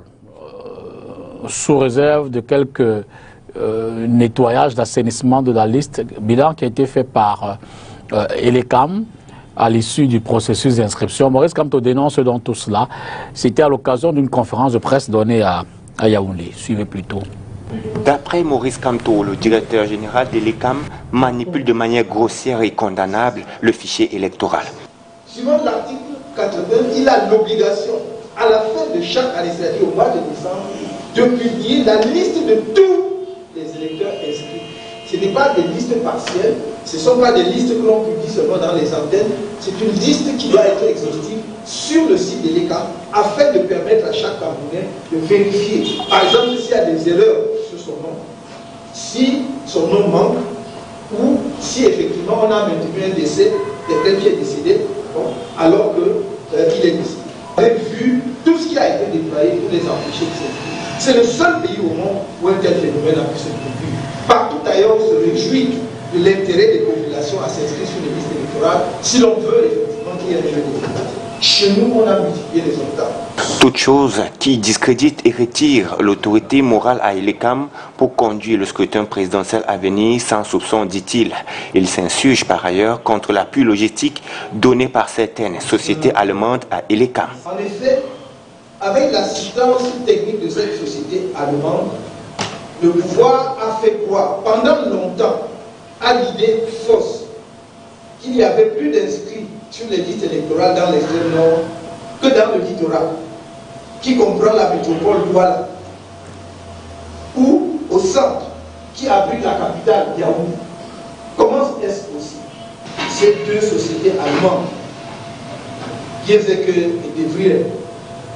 sous réserve de quelques nettoyage, d'assainissement de la liste, bilan qui a été fait par Elecam à l'issue du processus d'inscription. Maurice Kamto dénonce dans tout cela. C'était à l'occasion d'une conférence de presse donnée à Yaoundé. Suivez plutôt. D'après Maurice Kamto, le directeur général de l'ECAM manipule de manière grossière et condamnable le fichier électoral. Suivant l'article 80, il a l'obligation, à la fin de chaque année, c'est-à-dire au mois de décembre, de publier la liste de tous les électeurs inscrits. Ce n'est pas des listes partielles, ce ne sont pas des listes que l'on publie seulement dans les antennes, c'est une liste qui doit être exhaustive sur le site de l'ECAM afin de permettre à chaque Camerounais de vérifier. Par exemple, s'il y a des erreurs sur son nom, si son nom manque, ou si effectivement on a maintenu un décès, quelqu'un qui est décédé, bon, alors qu'il est décédé. Vous avez vu tout ce qui a été déployé pour les empêcher de s'inscrire. C'est le seul pays au monde où un tel phénomène a pu se produire. Partout ailleurs, on se réjouit de l'intérêt des populations à s'inscrire sur les listes électorales, si l'on veut effectivement qu'il y ait un jeu démocratique. Chez nous, on a multiplié les obstacles. Toute chose qui discrédite et retire l'autorité morale à Elecam pour conduire le scrutin présidentiel à venir sans soupçon, dit-il. Il s'insurge par ailleurs contre l'appui logistique donné par certaines sociétés allemandes à Elecam. En effet, avec l'assistance technique de cette société allemande, le pouvoir a fait croire pendant longtemps à l'idée fausse qu'il n'y avait plus d'inscrits sur les listes électorales dans l'extrême nord que dans le littoral, qui comprend la métropole Douala, ou au centre, qui abrite la capitale Yaoundé. Comment est-ce possible? Ces deux sociétés allemandes, Giesecke et De Vries,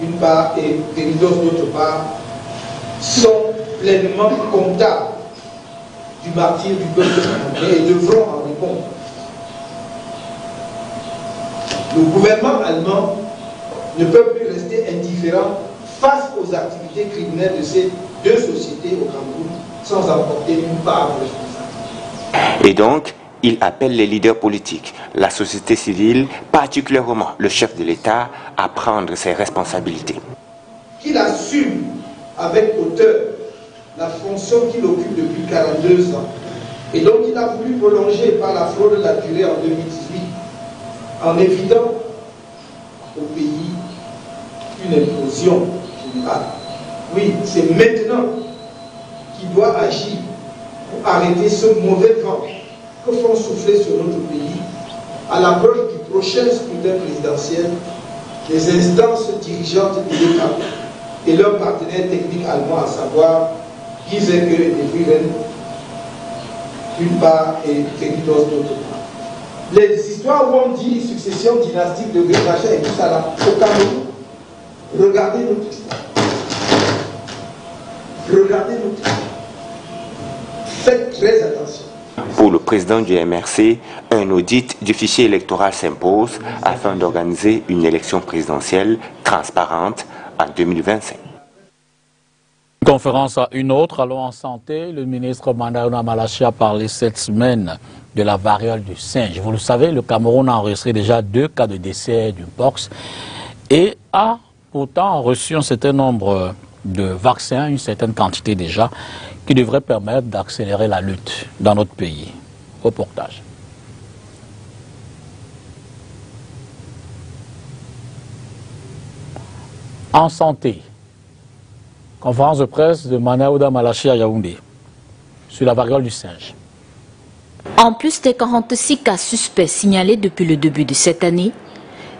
d'une part, et Veridos d'autre part, sont pleinement comptables du martyre du peuple camerounais et devront en répondre. Le gouvernement allemand ne peut plus rester indifférent face aux activités criminelles de ces deux sociétés au Cameroun sans apporter une part de responsabilité. Et donc, il appelle les leaders politiques, la société civile, particulièrement le chef de l'État, à prendre ses responsabilités. Qu'il assume avec hauteur la fonction qu'il occupe depuis 42 ans et donc il a voulu prolonger par la fraude de la durée en 2018 en évitant au pays une implosion générale. Oui, c'est maintenant qu'il doit agir pour arrêter ce mauvais vent que font souffler sur notre pays à l'approche du prochain scrutin présidentiel. Les instances dirigeantes de l'État et leurs partenaires techniques allemands, à savoir Giesecke et De Vries d'une part et Veridos d'autre part. Les histoires où on dit succession dynastique de Grachet et tout ça là, au Cameroun, regardez notre histoire. Regardez notre histoire. Faites très attention. Pour le président du MRC, un audit du fichier électoral s'impose afin d'organiser une élection présidentielle transparente en 2025. Conférence à une autre, allons en santé. Le ministre Mandaouna Malachi a parlé cette semaine de la variole du singe. Vous le savez, le Cameroun a enregistré déjà 2 cas de décès du pox et a pourtant reçu un certain nombre de vaccins, une certaine quantité déjà, qui devrait permettre d'accélérer la lutte dans notre pays. Reportage. En santé, conférence de presse de Mandaouna Malachi à Yaoundé sur la variole du singe. En plus des 46 cas suspects signalés depuis le début de cette année,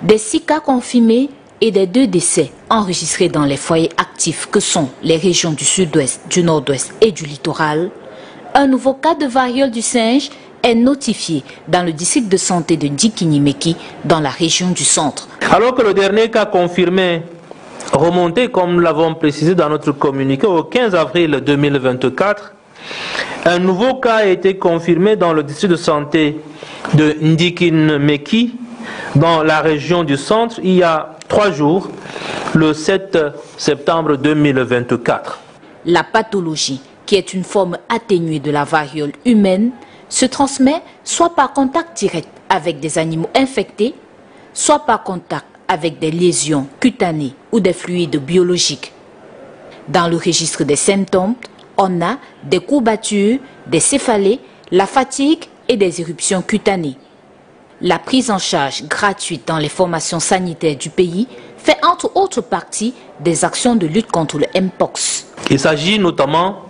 des 6 cas confirmés et des 2 décès enregistrés dans les foyers actifs que sont les régions du sud-ouest, du nord-ouest et du littoral, un nouveau cas de variole du singe est notifié dans le district de santé de Ndikinimeki dans la région du centre. Alors que le dernier cas confirmé remonté, comme l'avons précisé dans notre communiqué, au 15 avril 2024, un nouveau cas a été confirmé dans le district de santé de Ndikinimeki dans la région du centre il y a 3 jours, le 7 septembre 2024. La pathologie, qui est une forme atténuée de la variole humaine, se transmet soit par contact direct avec des animaux infectés, soit par contact avec des lésions cutanées ou des fluides biologiques. Dans le registre des symptômes, On a des courbatures, des céphalées, la fatigue et des éruptions cutanées. La prise en charge gratuite dans les formations sanitaires du pays fait entre autres partie des actions de lutte contre le Mpox. Il s'agit notamment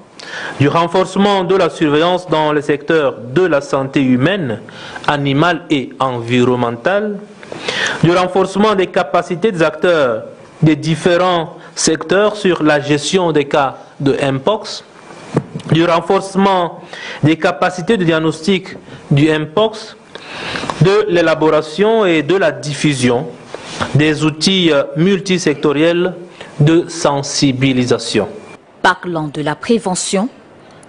du renforcement de la surveillance dans les secteurs de la santé humaine, animale et environnementale, du renforcement des capacités des acteurs des différents secteurs sur la gestion des cas de Mpox, du renforcement des capacités de diagnostic du Mpox, de l'élaboration et de la diffusion des outils multisectoriels de sensibilisation. Parlant de la prévention,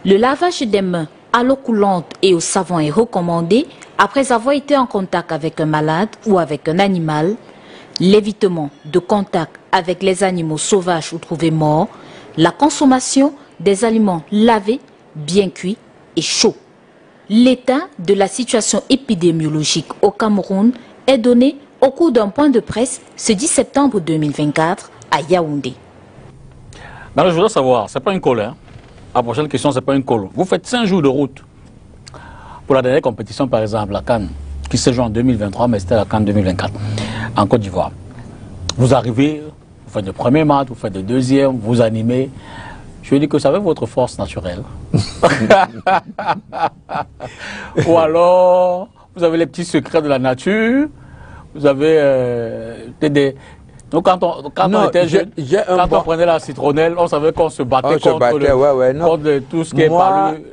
le lavage des mains à l'eau coulante et au savon est recommandé après avoir été en contact avec un malade ou avec un animal, l'évitement de contact avec les animaux sauvages ou trouvés morts, la consommation des aliments lavés, bien cuits et chauds. L'état de la situation épidémiologique au Cameroun est donné au cours d'un point de presse ce 10 septembre 2024 à Yaoundé. Mais je voudrais savoir, ce n'est pas une colle. Hein? La prochaine question, ce n'est pas une colle. Vous faites 5 jours de route. Pour la dernière compétition, par exemple, la CAN, qui se joue en 2023, mais c'était la CAN 2024, en Côte d'Ivoire. Vous arrivez, vous faites le premier match, vous faites le deuxième, vous animez. Je dis que vous savez votre force naturelle. Ou alors, vous avez les petits secrets de la nature. Vous avez des... Donc quand on était jeune, quand on prenait la citronnelle, on savait qu'on se battait contre tout ce qui est palu.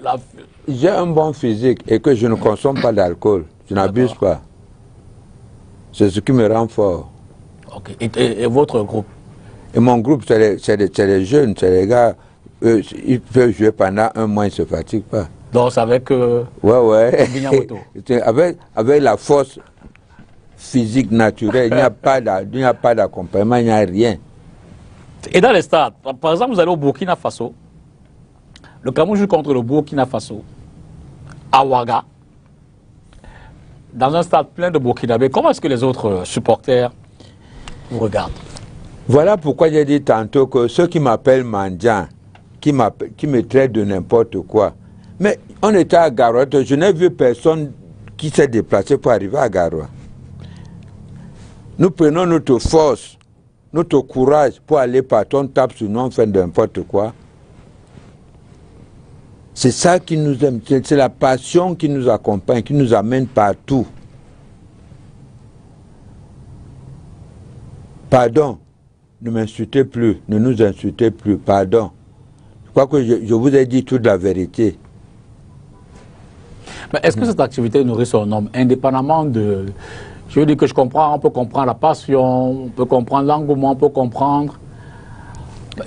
J'ai un bon physique et que je ne consomme pas d'alcool. Je n'abuse pas. C'est ce qui me rend fort. Okay. Et votre groupe? Et mon groupe, c'est les jeunes, c'est les gars. Eux, ils peuvent jouer pendant un mois, ils ne se fatiguent pas. Donc c'est avec... avec la force physique naturelle, il n'y a pas d'accompagnement, il n'y a rien. Et dans les stades, par exemple, vous allez au Burkina Faso, le Cameroun joue contre le Burkina Faso, à Ouaga, dans un stade plein de Burkinabés. Comment est-ce que les autres supporters vous regardent? Voilà pourquoi j'ai dit tantôt que ceux qui m'appellent mendiant, qui me traitent de n'importe quoi. Mais on était à Garoua, je n'ai vu personne qui s'est déplacé pour arriver à Garoua. Nous prenons notre force, notre courage pour aller partout, on tape sur nous, on fait n'importe quoi. C'est ça qui nous aime, c'est la passion qui nous accompagne, qui nous amène partout. Pardon, ne m'insultez plus, ne nous insultez plus, pardon. Je crois que je vous ai dit toute la vérité. Mais est-ce que cette activité nourrit son homme, indépendamment de... Je veux dire que je comprends, on peut comprendre la passion, on peut comprendre l'engouement, on peut comprendre...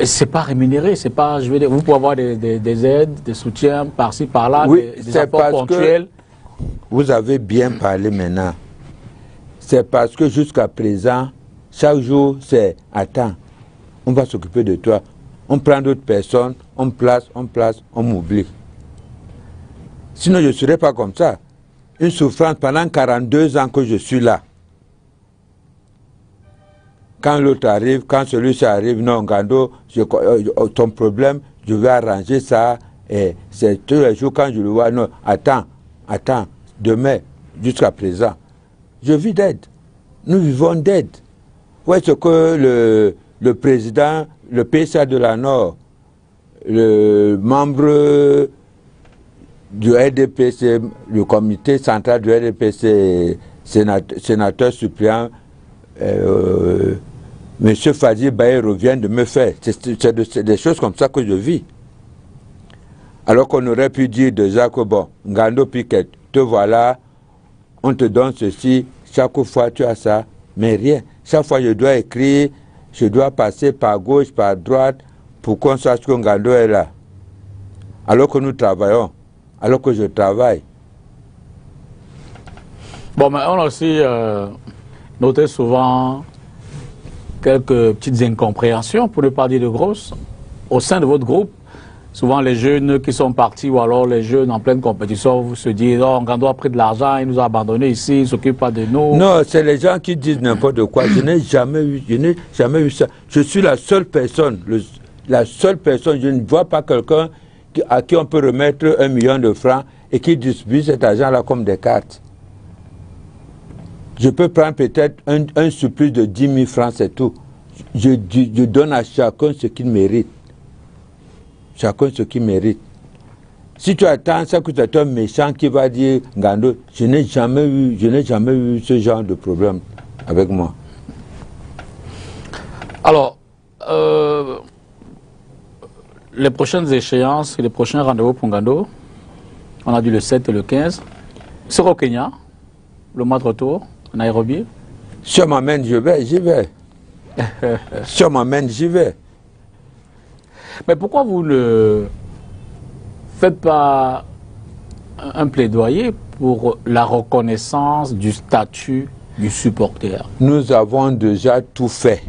C'est pas rémunéré, c'est pas... Je veux dire, vous pouvez avoir des aides, des soutiens par-ci, par-là, oui, des apports ponctuels. Vous avez bien parlé maintenant. C'est parce que jusqu'à présent, chaque jour, c'est « Attends, on va s'occuper de toi. » On prend d'autres personnes, on place, on m'oublie. Sinon, je ne serais pas comme ça. Une souffrance pendant 42 ans que je suis là. Quand l'autre arrive, quand celui-ci arrive, non, Ngando, ton problème, je vais arranger ça. Et c'est tous les jours quand je le vois, non, attends, demain, jusqu'à présent. Je vis d'aide. Nous vivons d'aide. Où est-ce que le président, le PSA de la Nord, le membre du RDPC, le comité central du RDPC, sénateur suppléant, M. Fadi Baye revient de me faire. C'est des choses comme ça que je vis. Alors qu'on aurait pu dire déjà que bon, Ngando Piquet, te voilà, on te donne ceci, chaque fois tu as ça, mais rien. Chaque fois je dois écrire, je dois passer par gauche, par droite, pour qu'on sache que Ngando est là. Alors que nous travaillons, alors que je travaille. Bon, mais on a aussi noté souvent quelques petites incompréhensions, pour ne pas dire de grosses, au sein de votre groupe. Souvent, les jeunes qui sont partis, ou alors les jeunes en pleine compétition, vous se dites, oh, Ngando a pris de l'argent, il nous a abandonnés ici, il ne s'occupe pas de nous. Non, c'est les gens qui disent n'importe quoi. Je n'ai jamais eu ça. Je suis la seule personne, je ne vois pas quelqu'un à qui on peut remettre 1 million de francs et qui distribue cet argent-là comme des cartes. Je peux prendre peut-être un surplus de 10 000 francs, c'est tout. Je donne à chacun ce qu'il mérite. Chacun ce qu'il mérite. Si tu attends, c'est que c'est un méchant qui va dire, Ngando, je n'ai jamais eu ce genre de problème avec moi. Alors, les prochaines échéances et les prochains rendez-vous pour Ngando, on a dit le 7 et le 15, c'est au Kenya, le mois de retour, à Nairobi. Si on m'amène, j'y vais. Si on m'amène, j'y vais. Mais pourquoi vous ne faites pas un plaidoyer pour la reconnaissance du statut du supporter? Nous avons déjà tout fait.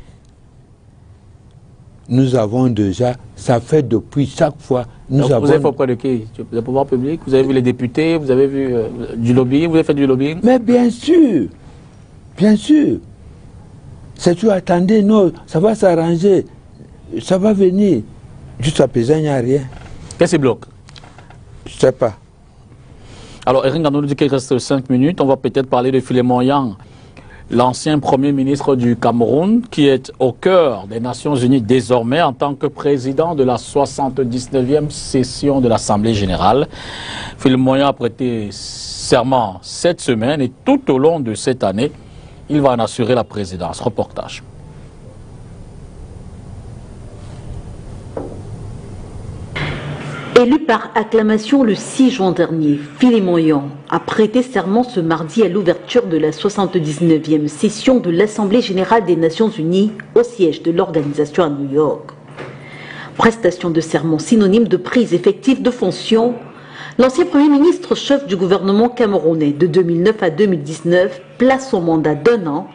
Nous avons déjà, ça fait depuis chaque fois. Vous avez fait auprès de qui? Le pouvoir public? Vous avez vu les députés? Vous avez vu du lobbying? Vous avez fait du lobbying? Mais bien sûr, bien sûr. C'est tout, attendez, non, ça va s'arranger, ça va venir. Jusqu'à présent, il n'y a rien. Qu'est-ce qui bloque? Je ne sais pas. Alors, Eric Ngando nous dit qu'il reste 5 minutes. On va peut-être parler de Philémon Yang, l'ancien Premier ministre du Cameroun, qui est au cœur des Nations Unies désormais en tant que président de la 79e session de l'Assemblée générale. Philémon Yang a prêté serment cette semaine et tout au long de cette année, il va en assurer la présidence. Reportage. Élu par acclamation le 6 juin dernier, Philémon Yang a prêté serment ce mardi à l'ouverture de la 79e session de l'Assemblée générale des Nations unies au siège de l'organisation à New York. Prestation de serment synonyme de prise effective de fonction, l'ancien Premier ministre chef du gouvernement camerounais de 2009 à 2019 place son mandat d'1 an,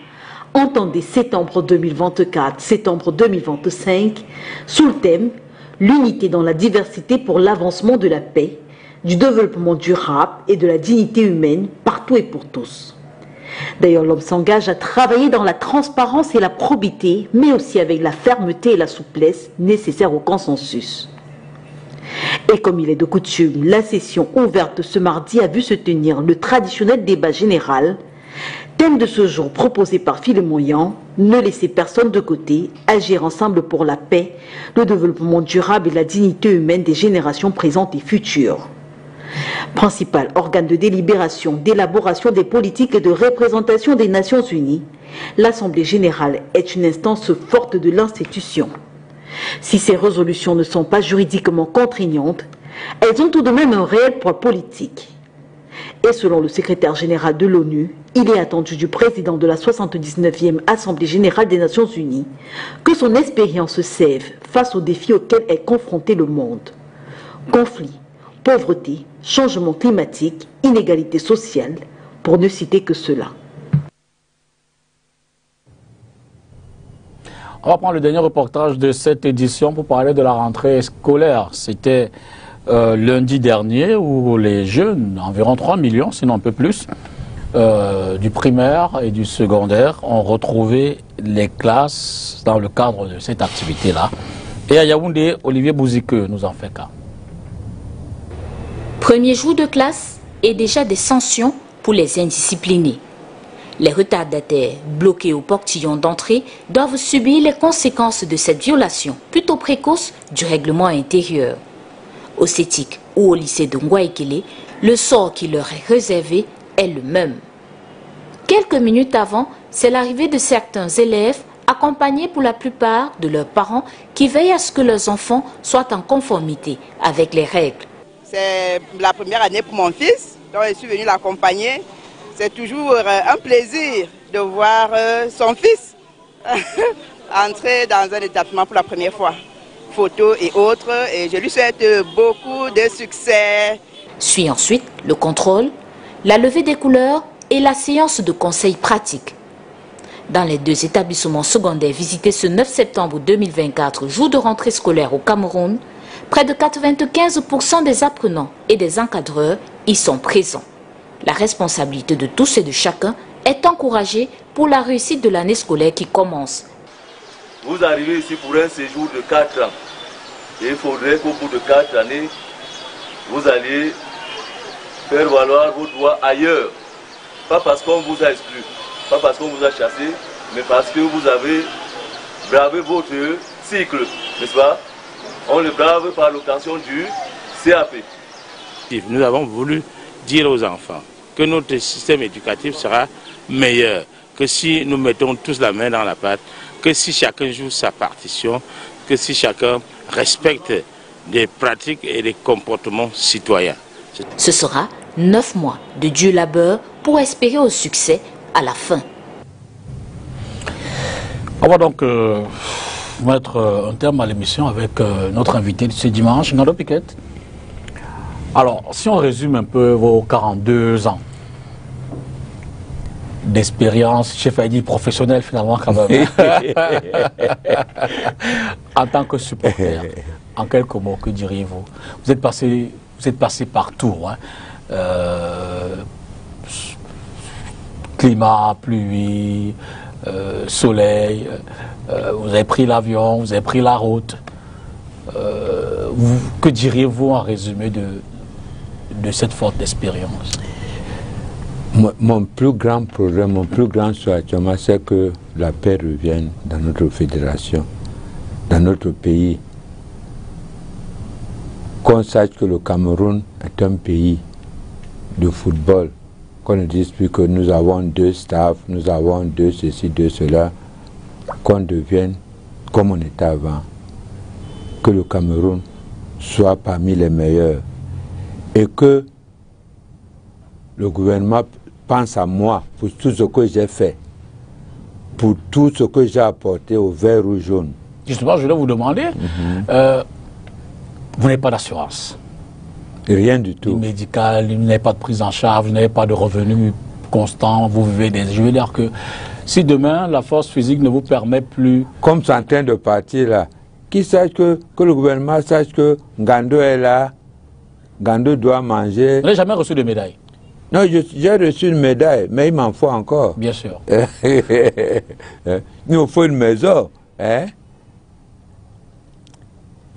entendé septembre 2024-septembre 2025, sous le thème « L'unité dans la diversité pour l'avancement de la paix, du développement durable et de la dignité humaine partout et pour tous ». D'ailleurs, l'homme s'engage à travailler dans la transparence et la probité, mais aussi avec la fermeté et la souplesse nécessaires au consensus. Et comme il est de coutume, la session ouverte ce mardi a vu se tenir le traditionnel débat général. Thème de ce jour proposé par Philémon Yang, ne laisser personne de côté, agir ensemble pour la paix, le développement durable et la dignité humaine des générations présentes et futures. Principal organe de délibération, d'élaboration des politiques et de représentation des Nations Unies, l'Assemblée générale est une instance forte de l'institution. Si ces résolutions ne sont pas juridiquement contraignantes, elles ont tout de même un réel poids politique. Et selon le secrétaire général de l'ONU, il est attendu du président de la 79e Assemblée générale des Nations unies que son expérience serve face aux défis auxquels est confronté le monde. Conflits, pauvreté, changement climatique, inégalité sociale, pour ne citer que cela. On va prendre le dernier reportage de cette édition pour parler de la rentrée scolaire. C'était lundi dernier où les jeunes, environ 3 millions, sinon un peu plus, du primaire et du secondaire ont retrouvé les classes dans le cadre de cette activité-là. Et à Yaoundé, Olivier Bouzike nous en fait cas. Premier jour de classe et déjà des sanctions pour les indisciplinés. Les retardataires bloqués au portillon d'entrée doivent subir les conséquences de cette violation plutôt précoce du règlement intérieur. Au CETIC ou au lycée de Ngwaikele, le sort qui leur est réservé est le même. Quelques minutes avant, c'est l'arrivée de certains élèves accompagnés pour la plupart de leurs parents qui veillent à ce que leurs enfants soient en conformité avec les règles. C'est la première année pour mon fils, donc je suis venue l'accompagner. C'est toujours un plaisir de voir son fils entrer dans un établissement pour la première fois. Photos et autres, et je lui souhaite beaucoup de succès. Suit ensuite le contrôle, la levée des couleurs et la séance de conseil pratique. Dans les deux établissements secondaires visités ce 9 septembre 2024, jour de rentrée scolaire au Cameroun, près de 95% des apprenants et des encadreurs y sont présents. La responsabilité de tous et de chacun est encouragée pour la réussite de l'année scolaire qui commence. Vous arrivez ici pour un séjour de 4 ans. Et il faudrait qu'au bout de 4 années, vous allez faire valoir vos droits ailleurs. Pas parce qu'on vous a exclu, pas parce qu'on vous a chassé, mais parce que vous avez bravé votre cycle, n'est-ce pas? On le brave par l'obtention du CAP. Nous avons voulu dire aux enfants que notre système éducatif sera meilleur, que si nous mettons tous la main dans la pâte, que si chacun joue sa partition, que si chacun respecte des pratiques et des comportements citoyens. Ce sera 9 mois de dur labeur pour espérer au succès à la fin. On va donc mettre un terme à l'émission avec notre invité de ce dimanche, Ngando Piquet. Alors, si on résume un peu vos 42 ans d'expérience, j'ai failli dire professionnel finalement quand même, en tant que supporter, en quelques mots, que diriez-vous? Vous êtes passé partout, hein. Climat, pluie, soleil, vous avez pris l'avion, vous avez pris la route. Que diriez-vous en résumé de cette forte expérience? Mon plus grand problème, mon plus grand souhait actuellement, c'est que la paix revienne dans notre fédération, dans notre pays. Qu'on sache que le Cameroun est un pays de football. Qu'on ne dise plus que nous avons 2 staffs, nous avons 2 ceci, 2 cela. Qu'on devienne comme on était avant. Que le Cameroun soit parmi les meilleurs. Et que le gouvernement pense à moi pour tout ce que j'ai fait, pour tout ce que j'ai apporté au vert ou jaune. Justement, je voulais vous demander, vous n'avez pas d'assurance? Rien du tout. Médical, vous n'avez pas de prise en charge, vous n'avez pas de revenus constants, vous vivez des... Je veux dire que si demain la force physique ne vous permet plus... Comme c'est en train de partir là, qui sache que le gouvernement sache que Ngando est là, Ngando doit manger... Vous n'avez jamais reçu de médaille? Non, j'ai reçu une médaille, mais il m'en faut encore. Bien sûr. Il nous faut une maison. Il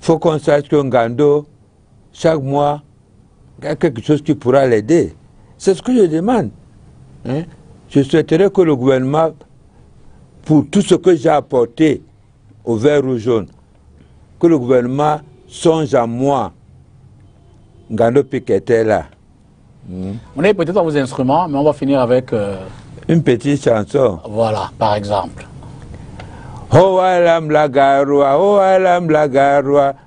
faut qu'on sache que Ngando, chaque mois, il y a quelque chose qui pourra l'aider. C'est ce que je demande. Je souhaiterais que le gouvernement, pour tout ce que j'ai apporté au vert ou jaune, que le gouvernement songe à moi. Ngando Piquet est là. On est peut-être dans vos instruments, mais on va finir avec... une petite chanson. Voilà, par exemple. Oh alam la garwa,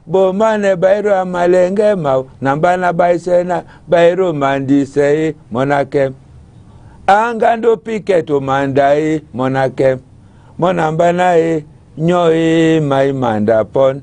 bomane bayro malenge mau, nambana baisena bayro mandisei monakem. Ngando Piquet o mandai monakem. Monambana nyoe mai manda pon,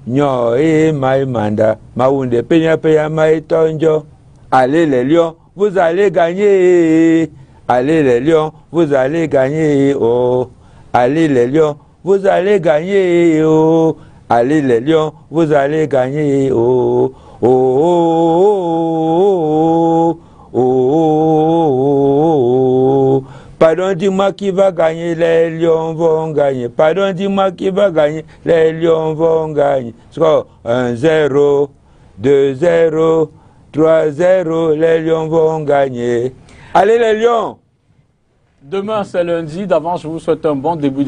nyoe mai manda, maunde penya mai tonjo. Allez les lions, vous allez gagner. Allez les lions, vous allez gagner. Oh, allez les lions, vous allez gagner. Oh, allez les lions, vous allez gagner. Oh, oh, oh, oh, oh, oh. Pardon, dis-moi qui va gagner, les lions vont gagner. Pardon, dis-moi qui va gagner, les lions vont gagner. Score 1-0, 2-0. 3-0, les Lions vont gagner. Allez les Lions! Demain, c'est lundi. D'avance, je vous souhaite un bon début de